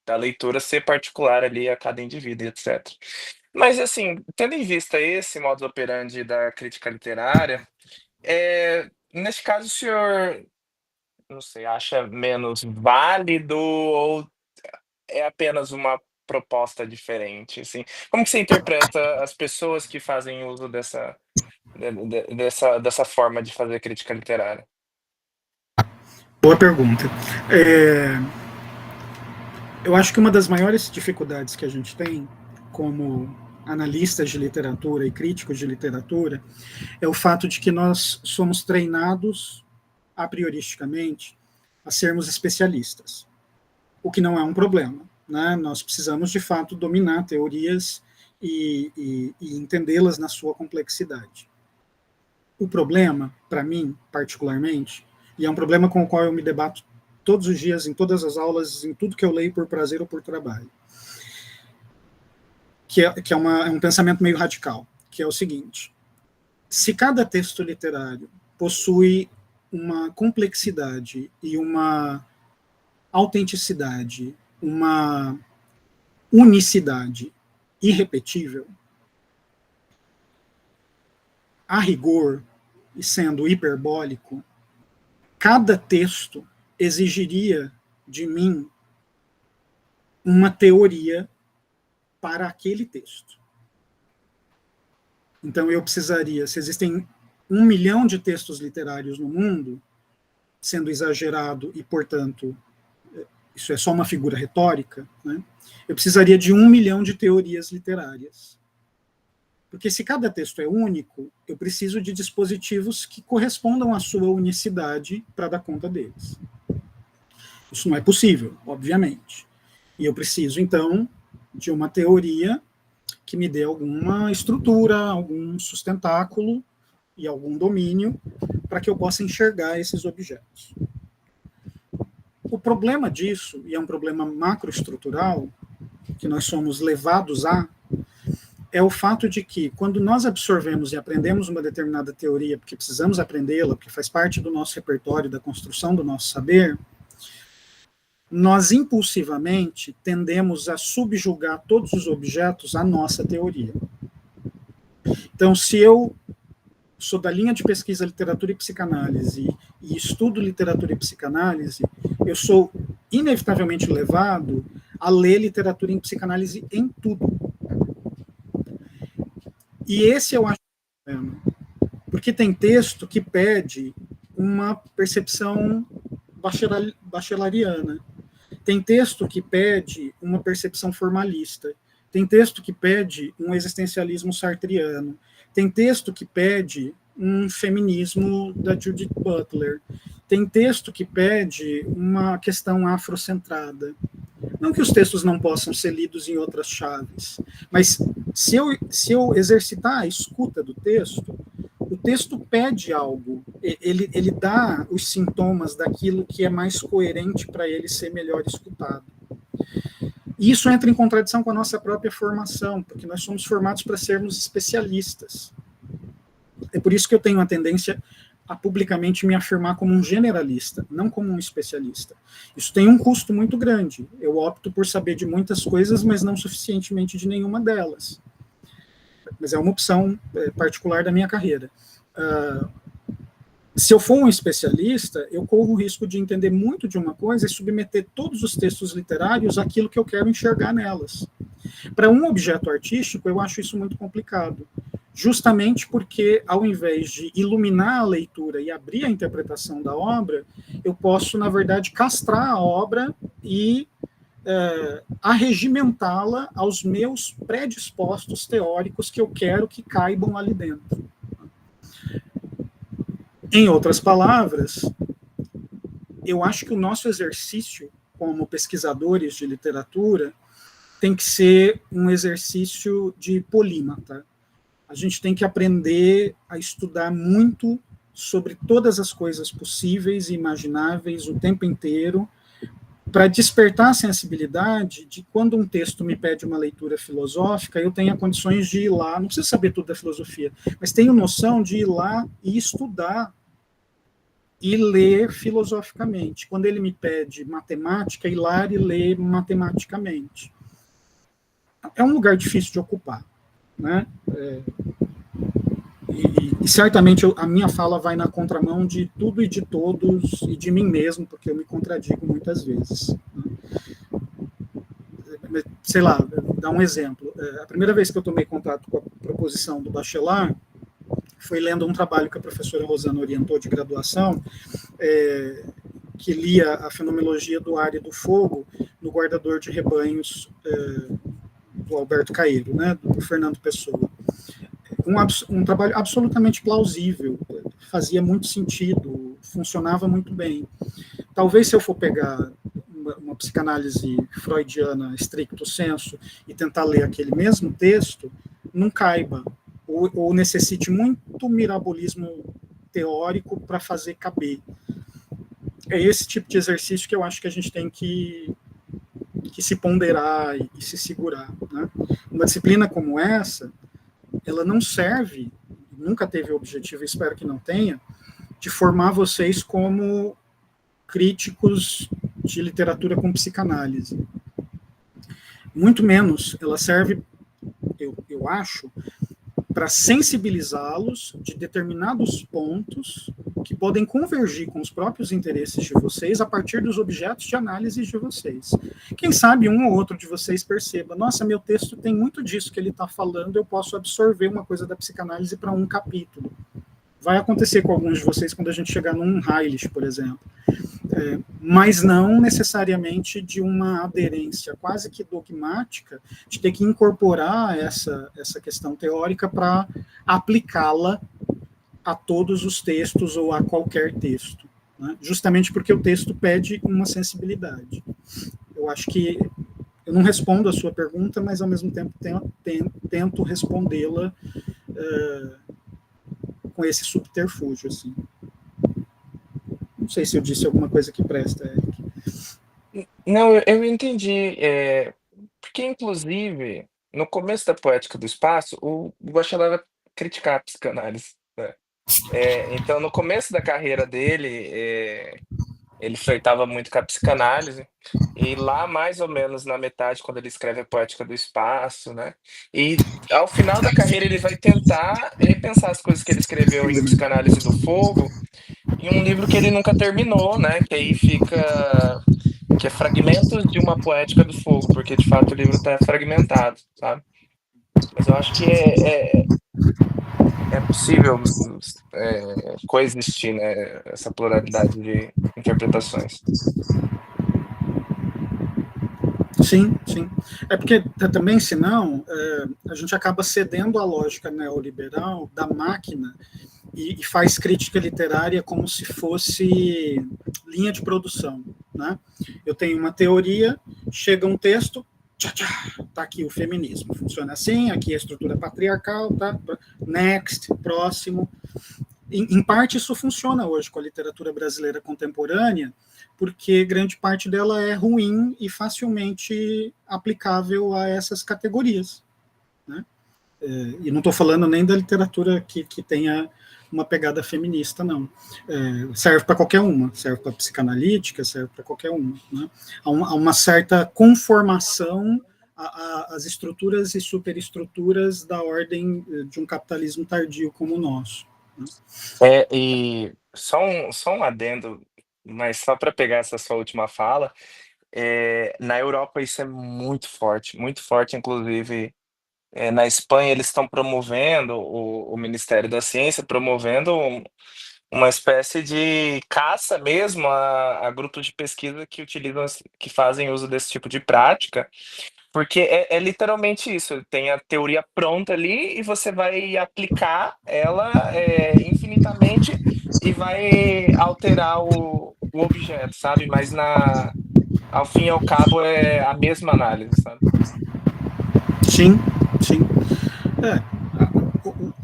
Da leitura ser particular ali a cada indivíduo, etc. Mas, assim, tendo em vista esse modus operandi da crítica literária, nesse caso o senhor, não sei, acha menos válido ou é apenas uma proposta diferente, assim? Como que você interpreta as pessoas que fazem uso dessa forma de fazer crítica literária? Boa pergunta. Eu acho que uma das maiores dificuldades que a gente tem como analistas de literatura e críticos de literatura é o fato de que nós somos treinados a prioristicamente a sermos especialistas, o que não é um problema, né? Nós precisamos de fato dominar teorias e entendê-las na sua complexidade. O problema, para mim, particularmente, e é um problema com o qual eu me debato todos os dias, em todas as aulas, em tudo que eu leio por prazer ou por trabalho, que é um pensamento meio radical, que é o seguinte: se cada texto literário possui uma complexidade e uma autenticidade, uma unicidade irrepetível, a rigor, e sendo hiperbólico, cada texto exigiria de mim uma teoria para aquele texto. Então eu precisaria, se existem 1 milhão de textos literários no mundo, sendo exagerado e, portanto, isso é só uma figura retórica, né? Eu precisaria de 1 milhão de teorias literárias. Porque se cada texto é único, eu preciso de dispositivos que correspondam à sua unicidade para dar conta deles. Isso não é possível, obviamente. E eu preciso, então, de uma teoria que me dê alguma estrutura, algum sustentáculo e algum domínio para que eu possa enxergar esses objetos. O problema disso, e é um problema macroestrutural, que nós somos levados a, é o fato de que, quando nós absorvemos e aprendemos uma determinada teoria, porque precisamos aprendê-la, porque faz parte do nosso repertório, da construção do nosso saber, nós impulsivamente tendemos a subjugar todos os objetos à nossa teoria. Então, se eu sou da linha de pesquisa literatura e psicanálise e estudo literatura e psicanálise, eu sou inevitavelmente levado a ler literatura em psicanálise em tudo. E esse eu acho o problema, porque tem texto que pede uma percepção bachelariana, tem texto que pede uma percepção formalista, tem texto que pede um existencialismo sartriano, tem texto que pede um feminismo da Judith Butler. Tem texto que pede uma questão afrocentrada. Não que os textos não possam ser lidos em outras chaves, mas se eu exercitar a escuta do texto, o texto pede algo, ele dá os sintomas daquilo que é mais coerente para ele ser melhor escutado. E isso entra em contradição com a nossa própria formação, porque nós somos formados para sermos especialistas. É por isso que eu tenho a tendência a publicamente me afirmar como um generalista, não como um especialista. Isso tem um custo muito grande. Eu opto por saber de muitas coisas, mas não suficientemente de nenhuma delas. Mas é uma opção particular da minha carreira. Se eu for um especialista, eu corro o risco de entender muito de uma coisa e submeter todos os textos literários àquilo que eu quero enxergar nelas. Para um objeto artístico, eu acho isso muito complicado, justamente porque, ao invés de iluminar a leitura e abrir a interpretação da obra, eu posso, na verdade, castrar a obra e arregimentá-la aos meus predispostos teóricos que eu quero que caibam ali dentro. Em outras palavras, eu acho que o nosso exercício como pesquisadores de literatura tem que ser um exercício de polímata. A gente tem que aprender a estudar muito sobre todas as coisas possíveis e imagináveis o tempo inteiro, para despertar a sensibilidade de quando um texto me pede uma leitura filosófica, eu tenha condições de ir lá, não preciso saber tudo da filosofia, mas tenho noção de ir lá e estudar e ler filosoficamente. Quando ele me pede matemática, ir lá e ler matematicamente. É um lugar difícil de ocupar, né? E certamente a minha fala vai na contramão de tudo e de todos e de mim mesmo, porque eu me contradigo muitas vezes. Sei lá, dar um exemplo. A primeira vez que eu tomei contato com a proposição do Bachelard foi lendo um trabalho que a professora Rosana orientou de graduação, que lia a fenomenologia do ar e do fogo no Guardador de Rebanhos, do Alberto Caeiro, né, do Fernando Pessoa. Um trabalho absolutamente plausível, fazia muito sentido, funcionava muito bem. Talvez se eu for pegar uma psicanálise freudiana stricto sensu e tentar ler aquele mesmo texto, não caiba, ou necessite muito mirabolismo teórico para fazer caber. É esse tipo de exercício que eu acho que a gente tem que se ponderar e se segurar, né? Uma disciplina como essa, ela não serve, nunca teve o objetivo, espero que não tenha, de formar vocês como críticos de literatura com psicanálise. Muito menos, ela serve, eu acho, para sensibilizá-los de determinados pontos que podem convergir com os próprios interesses de vocês a partir dos objetos de análise de vocês. Quem sabe um ou outro de vocês perceba, nossa, meu texto tem muito disso que ele está falando, eu posso absorver uma coisa da psicanálise para um capítulo. Vai acontecer com alguns de vocês quando a gente chegar num Heilish, por exemplo. Mas não necessariamente de uma aderência quase que dogmática, de ter que incorporar essa questão teórica para aplicá-la a todos os textos ou a qualquer texto, né? Justamente porque o texto pede uma sensibilidade. Eu acho que eu não respondo a sua pergunta, mas ao mesmo tempo tento respondê-la com esse subterfúgio, assim. Não sei se eu disse alguma coisa que presta, Eric. Não, eu entendi. Porque, inclusive, no começo da Poética do Espaço, o Bachelard vai criticar a psicanálise, né? Então, no começo da carreira dele, ele flertava muito com a psicanálise, e lá, mais ou menos na metade, quando ele escreve a Poética do Espaço, né? E ao final da carreira, ele vai tentar repensar as coisas que ele escreveu em Psicanálise do Fogo, em um livro que ele nunca terminou, né? Que aí fica... que é Fragmentos de uma Poética do Fogo, porque de fato o livro está fragmentado, sabe? Mas eu acho que é possível coexistir, né, essa pluralidade de interpretações. Sim, sim. É porque também, senão, a gente acaba cedendo à lógica neoliberal da máquina e faz crítica literária como se fosse linha de produção, né? Eu tenho uma teoria, chega um texto, tchá, tchá, tá aqui o feminismo, funciona assim, aqui a estrutura patriarcal, tá? Next, próximo. Em parte isso funciona hoje com a literatura brasileira contemporânea, porque grande parte dela é ruim e facilmente aplicável a essas categorias, né? E não estou falando nem da literatura que tenha uma pegada feminista, não. Serve para qualquer uma, serve para psicanalítica, serve para qualquer uma, né? Há uma certa conformação às estruturas e superestruturas da ordem de um capitalismo tardio como o nosso, né? E só um adendo, mas só para pegar essa sua última fala, na Europa isso é muito forte, inclusive na Espanha eles estão promovendo, o Ministério da Ciência promovendo uma espécie de caça mesmo a grupos de pesquisa que utilizam, que fazem uso desse tipo de prática, porque é literalmente isso, tem a teoria pronta ali e você vai aplicar ela infinitamente e vai alterar o objeto, sabe? Mas ao fim e ao cabo é a mesma análise, sabe? Sim, sim.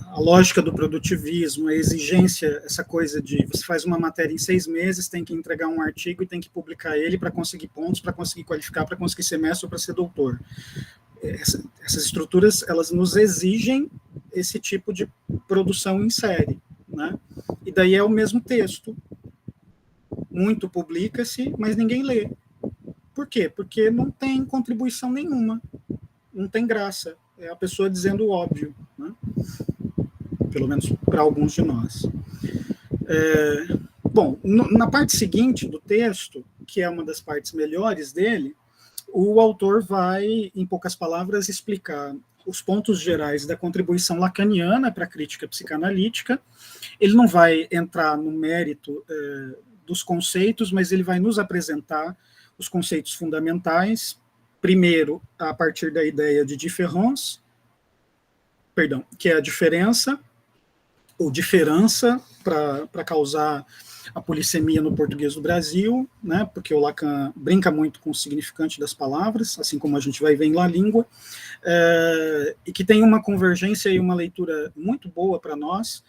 A lógica do produtivismo, a exigência, essa coisa de você faz uma matéria em 6 meses, tem que entregar um artigo e tem que publicar ele para conseguir pontos, para conseguir qualificar, para conseguir ser mestre ou para ser doutor. Essas estruturas, elas nos exigem esse tipo de produção em série, né? E daí é o mesmo texto. Muito publica-se, mas ninguém lê. Por quê? Porque não tem contribuição nenhuma. Não tem graça. É a pessoa dizendo o óbvio, né? Pelo menos para alguns de nós. Bom, na parte seguinte do texto, que é uma das partes melhores dele, o autor vai, em poucas palavras, explicar os pontos gerais da contribuição lacaniana para a crítica psicanalítica. Ele não vai entrar no mérito dos conceitos, mas ele vai nos apresentar os conceitos fundamentais, primeiro, a partir da ideia de différence, que é a diferença, ou diferença, para causar a polissemia no português do Brasil, né, porque o Lacan brinca muito com o significante das palavras, assim como a gente vai ver em La Língua, e que tem uma convergência e uma leitura muito boa para nós.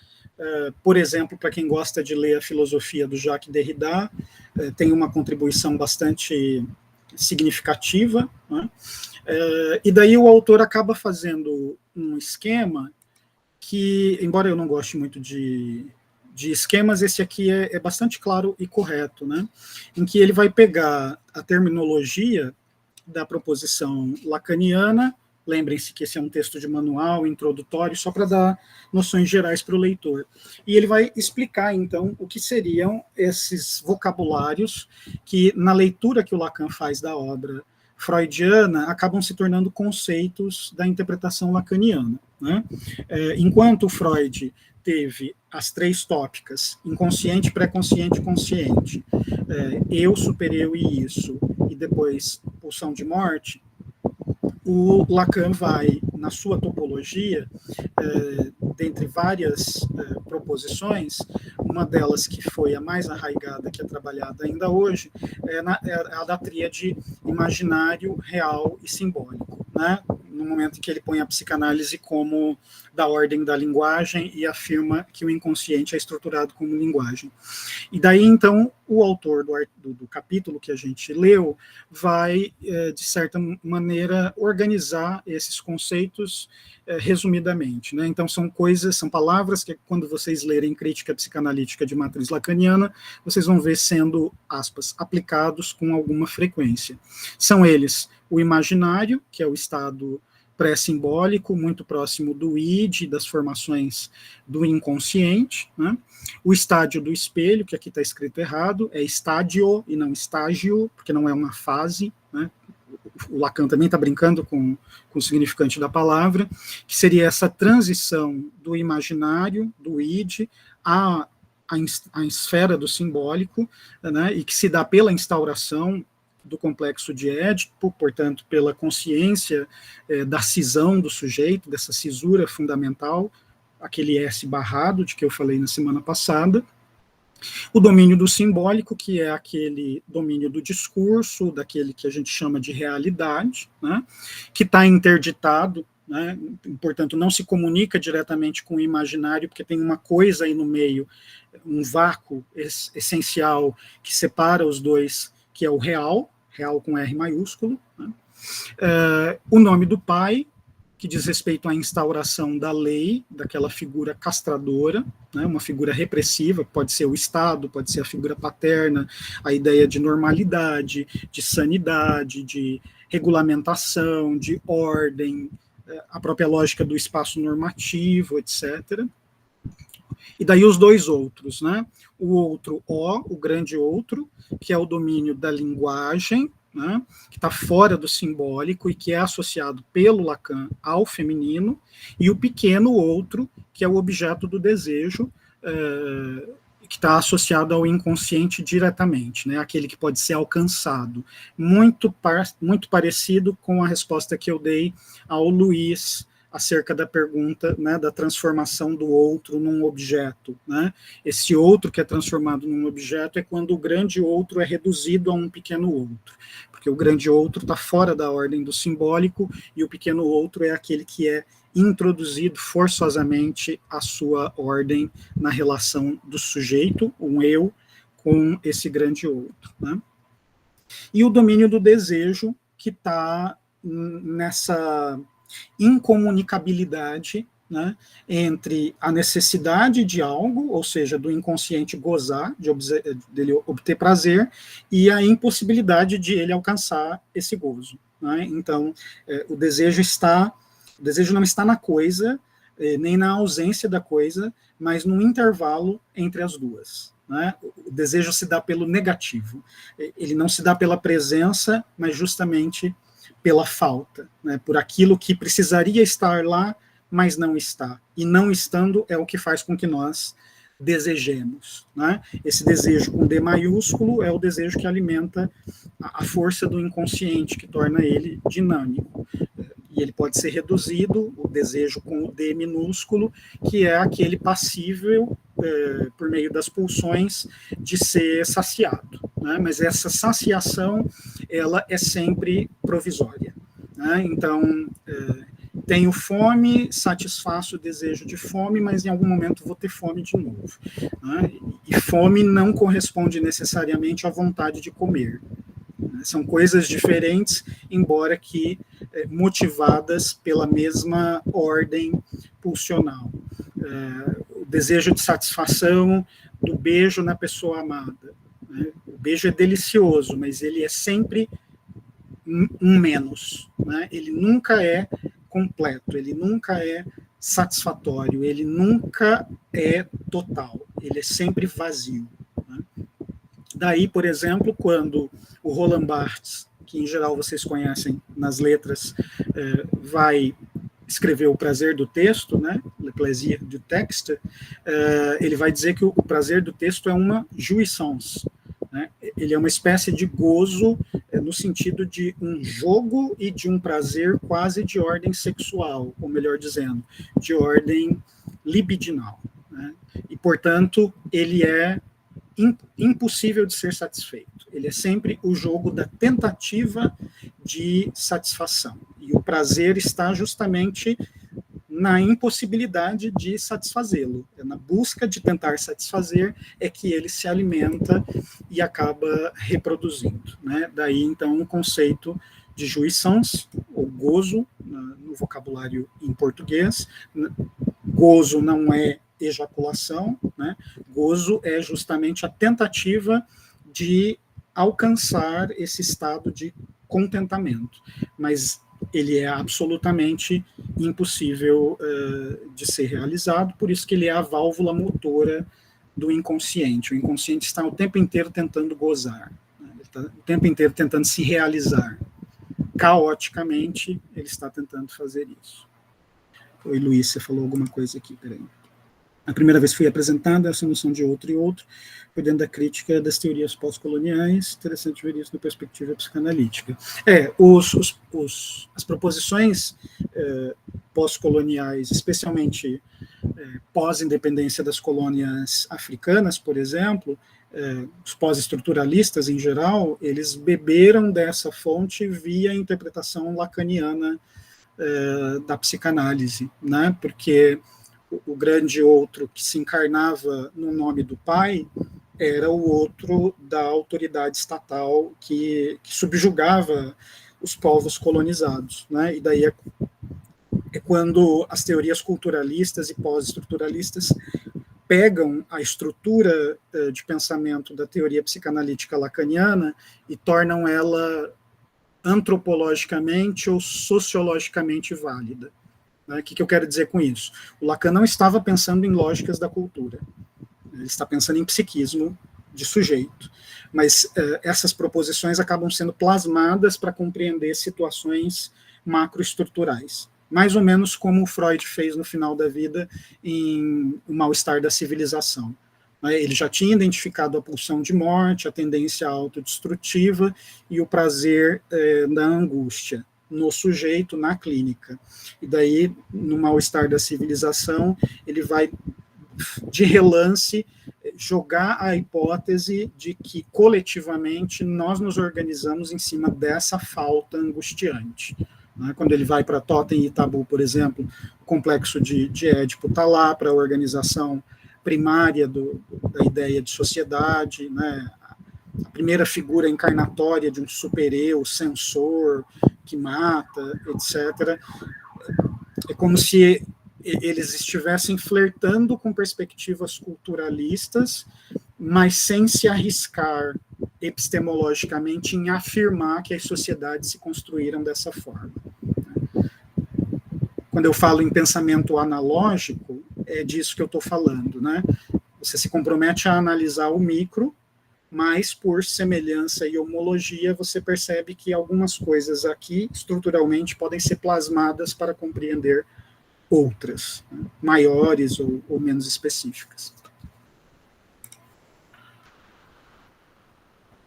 Por exemplo, para quem gosta de ler a filosofia do Jacques Derrida, tem uma contribuição bastante significativa, né? E daí o autor acaba fazendo um esquema que, embora eu não goste muito de esquemas, esse aqui é bastante claro e correto, né? Em que ele vai pegar a terminologia da proposição lacaniana. Lembrem-se que esse é um texto de manual, introdutório, só para dar noções gerais para o leitor. E ele vai explicar, então, o que seriam esses vocabulários que, na leitura que o Lacan faz da obra freudiana, acabam se tornando conceitos da interpretação lacaniana, né? Enquanto Freud teve as 3 tópicas, inconsciente, pré-consciente e consciente, eu, supereu e isso, e depois pulsão de morte, o Lacan vai, na sua topologia, dentre várias proposições, uma delas que foi a mais arraigada, que é trabalhada ainda hoje, é a da tríade imaginário, real e simbólico, né? No momento em que ele põe a psicanálise como da ordem da linguagem e afirma que o inconsciente é estruturado como linguagem. E daí, então, o autor do capítulo que a gente leu vai, de certa maneira, organizar esses conceitos resumidamente, né? Então, são palavras que, quando vocês lerem crítica psicanalítica de matriz lacaniana, vocês vão ver sendo, aspas, aplicados com alguma frequência. São eles o imaginário, que é o estado pré-simbólico, muito próximo do id, das formações do inconsciente, né? O estádio do espelho, que aqui está escrito errado, é estádio e não estágio, porque não é uma fase, né? O Lacan também está brincando com o significante da palavra, que seria essa transição do imaginário, do id, à esfera do simbólico, né? E que se dá pela instauração do complexo de Édipo, portanto, pela consciência da cisão do sujeito, dessa cisura fundamental, aquele S barrado de que eu falei na semana passada. O domínio do simbólico, que é aquele domínio do discurso, daquele que a gente chama de realidade, né, que está interditado, né, portanto, não se comunica diretamente com o imaginário, porque tem uma coisa aí no meio, um vácuo essencial que separa os dois, que é o real com R maiúsculo, né. O nome do pai, que diz respeito à instauração da lei, daquela figura castradora, né, uma figura repressiva, pode ser o Estado, pode ser a figura paterna, a ideia de normalidade, de sanidade, de regulamentação, de ordem, a própria lógica do espaço normativo, etc. E daí os dois outros, né? O outro o grande outro, que é o domínio da linguagem, né, que está fora do simbólico e que é associado pelo Lacan ao feminino, e o pequeno outro, que é o objeto do desejo, que está associado ao inconsciente diretamente, né, aquele que pode ser alcançado, muito parecido com a resposta que eu dei ao Luiz acerca da pergunta, né, da transformação do outro num objeto, né? Esse outro que é transformado num objeto é quando o grande outro é reduzido a um pequeno outro, porque o grande outro está fora da ordem do simbólico e o pequeno outro é aquele que é introduzido forçosamente à sua ordem na relação do sujeito, um eu, com esse grande outro, né? E o domínio do desejo, que está nessa incomunicabilidade, né, entre a necessidade de algo, ou seja, do inconsciente gozar, dele obter prazer, e a impossibilidade de ele alcançar esse gozo, né? Então, o desejo não está na coisa, nem na ausência da coisa, mas no intervalo entre as duas, né? O desejo se dá pelo negativo, ele não se dá pela presença, mas justamente pela falta, né, por aquilo que precisaria estar lá, mas não está. E não estando é o que faz com que nós desejemos, né? Esse desejo com D maiúsculo é o desejo que alimenta a força do inconsciente, que torna ele dinâmico. E ele pode ser reduzido, o desejo com o D minúsculo, que é aquele passível, por meio das pulsões, de ser saciado, né? Mas essa saciação, ela é sempre provisória, né? Então, tenho fome, satisfaço o desejo de fome, mas em algum momento vou ter fome de novo, né? E fome não corresponde necessariamente à vontade de comer, né? São coisas diferentes, embora que motivadas pela mesma ordem pulsional. O desejo de satisfação do beijo na pessoa amada, né? O beijo é delicioso, mas ele é sempre um menos, né? Ele nunca é completo, ele nunca é satisfatório, ele nunca é total, ele é sempre vazio, né? Daí, por exemplo, quando o Roland Barthes, que em geral vocês conhecem nas letras, vai escrever o prazer do texto, né, Le plaisir du texte, ele vai dizer que o prazer do texto é uma jouissance, né? Ele é uma espécie de gozo, no sentido de um jogo e de um prazer quase de ordem sexual, ou melhor dizendo, de ordem libidinal, né? E, portanto, ele é impossível de ser satisfeito. Ele é sempre o jogo da tentativa de satisfação. E o prazer está justamente na impossibilidade de satisfazê-lo. É na busca de tentar satisfazer é que ele se alimenta e acaba reproduzindo, né? Daí, então, o conceito de jouissance, ou gozo, no vocabulário em português. Gozo não é ejaculação, né? Gozo é justamente a tentativa de alcançar esse estado de contentamento, mas ele é absolutamente impossível de ser realizado, por isso que ele é a válvula motora do inconsciente. O inconsciente está o tempo inteiro tentando gozar, né? Ele está o tempo inteiro tentando se realizar. Caoticamente, ele está tentando fazer isso. Oi, Luiz, você falou alguma coisa aqui, peraí. A primeira vez foi apresentada essa noção de outro e outro, foi dentro da crítica das teorias pós-coloniais, interessante ver isso na perspectiva psicanalítica. As proposições pós-coloniais, especialmente pós-independência das colônias africanas, por exemplo, os pós-estruturalistas em geral, eles beberam dessa fonte via interpretação lacaniana da psicanálise, né? Porque o grande outro que se encarnava no nome do pai era o outro da autoridade estatal que subjugava os povos colonizados, né? E daí é quando as teorias culturalistas e pós-estruturalistas pegam a estrutura de pensamento da teoria psicanalítica lacaniana e tornam ela antropologicamente ou sociologicamente válida. O que eu quero dizer com isso? O Lacan não estava pensando em lógicas da cultura, ele está pensando em psiquismo de sujeito, mas essas proposições acabam sendo plasmadas para compreender situações macroestruturais, mais ou menos como o Freud fez no final da vida em O Mal-Estar da Civilização. Ele já tinha identificado a pulsão de morte, a tendência autodestrutiva e o prazer da angústia no sujeito, na clínica. E daí, no Mal-Estar da Civilização, ele vai, de relance, jogar a hipótese de que, coletivamente, nós nos organizamos em cima dessa falta angustiante. Quando ele vai para Totem e Tabu, por exemplo, o complexo de Édipo está lá para a organização primária da ideia de sociedade, né? A primeira figura encarnatória de um super-eu, censor, que mata, etc. É como se eles estivessem flertando com perspectivas culturalistas, mas sem se arriscar epistemologicamente em afirmar que as sociedades se construíram dessa forma. Quando eu falo em pensamento analógico, é disso que eu estou falando, né? Você se compromete a analisar o micro, mas por semelhança e homologia você percebe que algumas coisas aqui, estruturalmente, podem ser plasmadas para compreender outras, né, maiores ou menos específicas.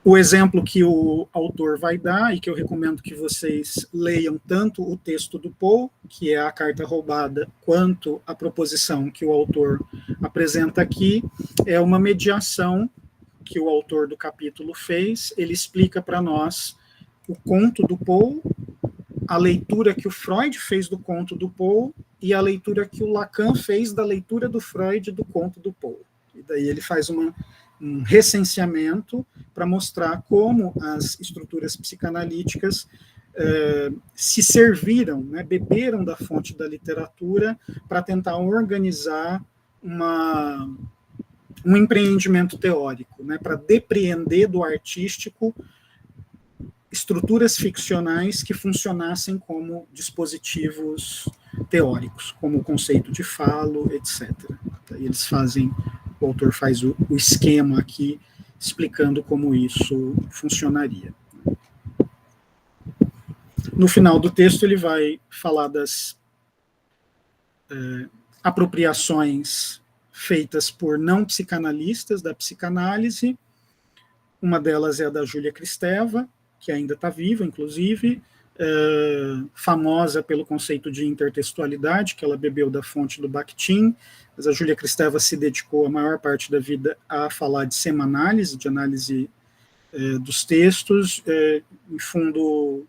O exemplo que o autor vai dar, e que eu recomendo que vocês leiam tanto o texto do Paul, que é a carta roubada, quanto a proposição que o autor apresenta aqui, é uma mediação que o autor do capítulo fez. Ele explica para nós o conto do Paul, a leitura que o Freud fez do conto do Paul e a leitura que o Lacan fez da leitura do Freud do conto do Paul. E daí ele faz um recenseamento para mostrar como as estruturas psicanalíticas se serviram, né, beberam da fonte da literatura para tentar organizar um empreendimento teórico, né, para depreender do artístico estruturas ficcionais que funcionassem como dispositivos teóricos, como o conceito de falo, etc. E eles fazem, o autor faz o esquema aqui, explicando como isso funcionaria. No final do texto, ele vai falar das apropriações feitas por não psicanalistas da psicanálise. Uma delas é a da Júlia Kristeva, que ainda está viva, inclusive, famosa pelo conceito de intertextualidade, que ela bebeu da fonte do Bakhtin, mas a Júlia Kristeva se dedicou a maior parte da vida a falar de semanálise, de análise dos textos, em fundo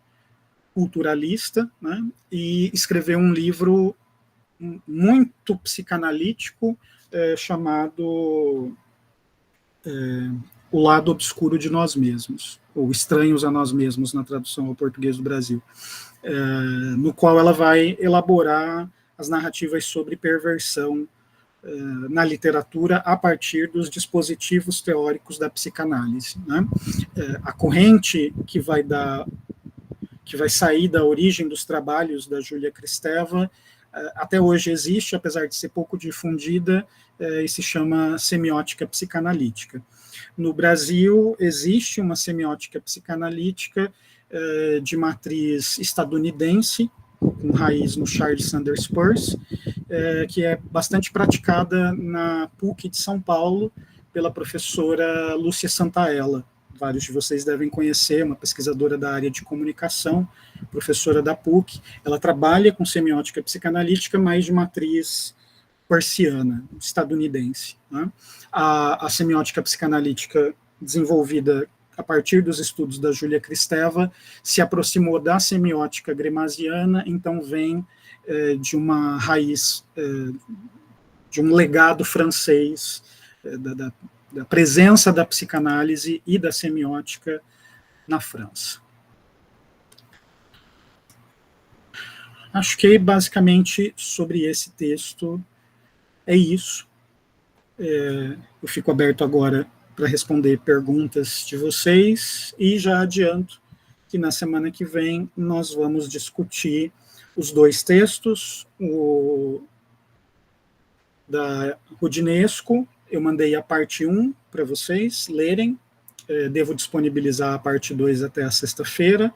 culturalista, né, e escreveu um livro muito psicanalítico chamado O Lado Obscuro de Nós Mesmos, ou Estranhos a Nós Mesmos, na tradução ao português do Brasil, no qual ela vai elaborar as narrativas sobre perversão na literatura a partir dos dispositivos teóricos da psicanálise, né? A corrente que vai sair da origem dos trabalhos da Júlia Kristeva até hoje existe, apesar de ser pouco difundida, e se chama semiótica psicanalítica. No Brasil, existe uma semiótica psicanalítica de matriz estadunidense, com raiz no Charles Sanders Peirce, que é bastante praticada na PUC de São Paulo pela professora Lúcia Santaella. Vários de vocês devem conhecer, uma pesquisadora da área de comunicação, professora da PUC. Ela trabalha com semiótica psicanalítica, mas de matriz persiana, estadunidense. Né? A semiótica psicanalítica desenvolvida a partir dos estudos da Júlia Kristeva se aproximou da semiótica gremasiana, então vem de uma raiz, de um legado francês, da presença da psicanálise e da semiótica na França. Acho que basicamente sobre esse texto é isso. Eu fico aberto agora para responder perguntas de vocês e já adianto que na semana que vem nós vamos discutir os dois textos, o da Rudinesco. Eu mandei a parte 1 para vocês lerem, devo disponibilizar a parte 2 até a sexta-feira.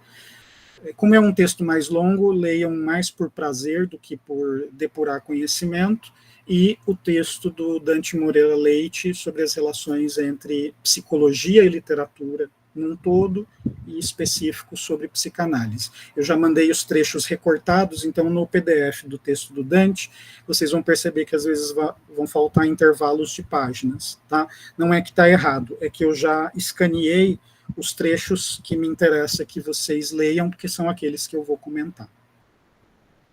Como é um texto mais longo, leiam mais por prazer do que por depurar conhecimento, e o texto do Dante Moreira Leite sobre as relações entre psicologia e literatura num todo, e específico sobre psicanálise. Eu já mandei os trechos recortados, então no PDF do texto do Dante, vocês vão perceber que às vezes vão faltar intervalos de páginas, tá? Não é que está errado, é que eu já escaneei os trechos que me interessa que vocês leiam, porque são aqueles que eu vou comentar.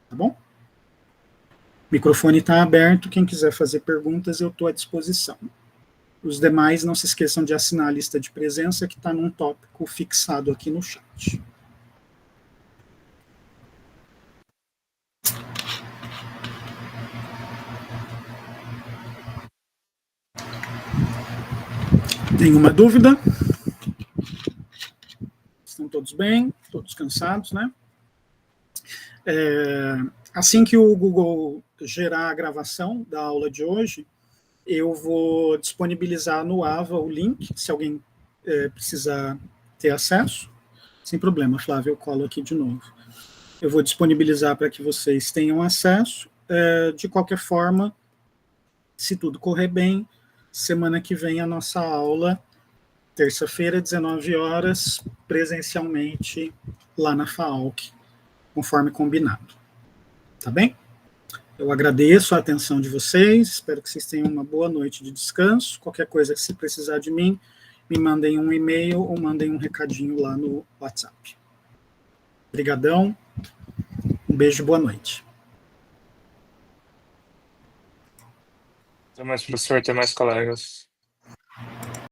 Tá bom? O microfone está aberto, quem quiser fazer perguntas, eu estou à disposição. Os demais, não se esqueçam de assinar a lista de presença, que está num tópico fixado aqui no chat. Nenhuma dúvida? Estão todos bem? Todos cansados, né? Assim que o Google gerar a gravação da aula de hoje, eu vou disponibilizar no AVA o link, se alguém precisar ter acesso. Sem problema, Flávio, eu colo aqui de novo. Eu vou disponibilizar para que vocês tenham acesso. De qualquer forma, se tudo correr bem, semana que vem a nossa aula, terça-feira, 19 horas, presencialmente lá na FAALC, conforme combinado. Tá bem? Eu agradeço a atenção de vocês, espero que vocês tenham uma boa noite de descanso. Qualquer coisa que se precisar de mim, me mandem um e-mail ou mandem um recadinho lá no WhatsApp. Obrigadão, um beijo, boa noite. Até mais, professor, até mais, colegas.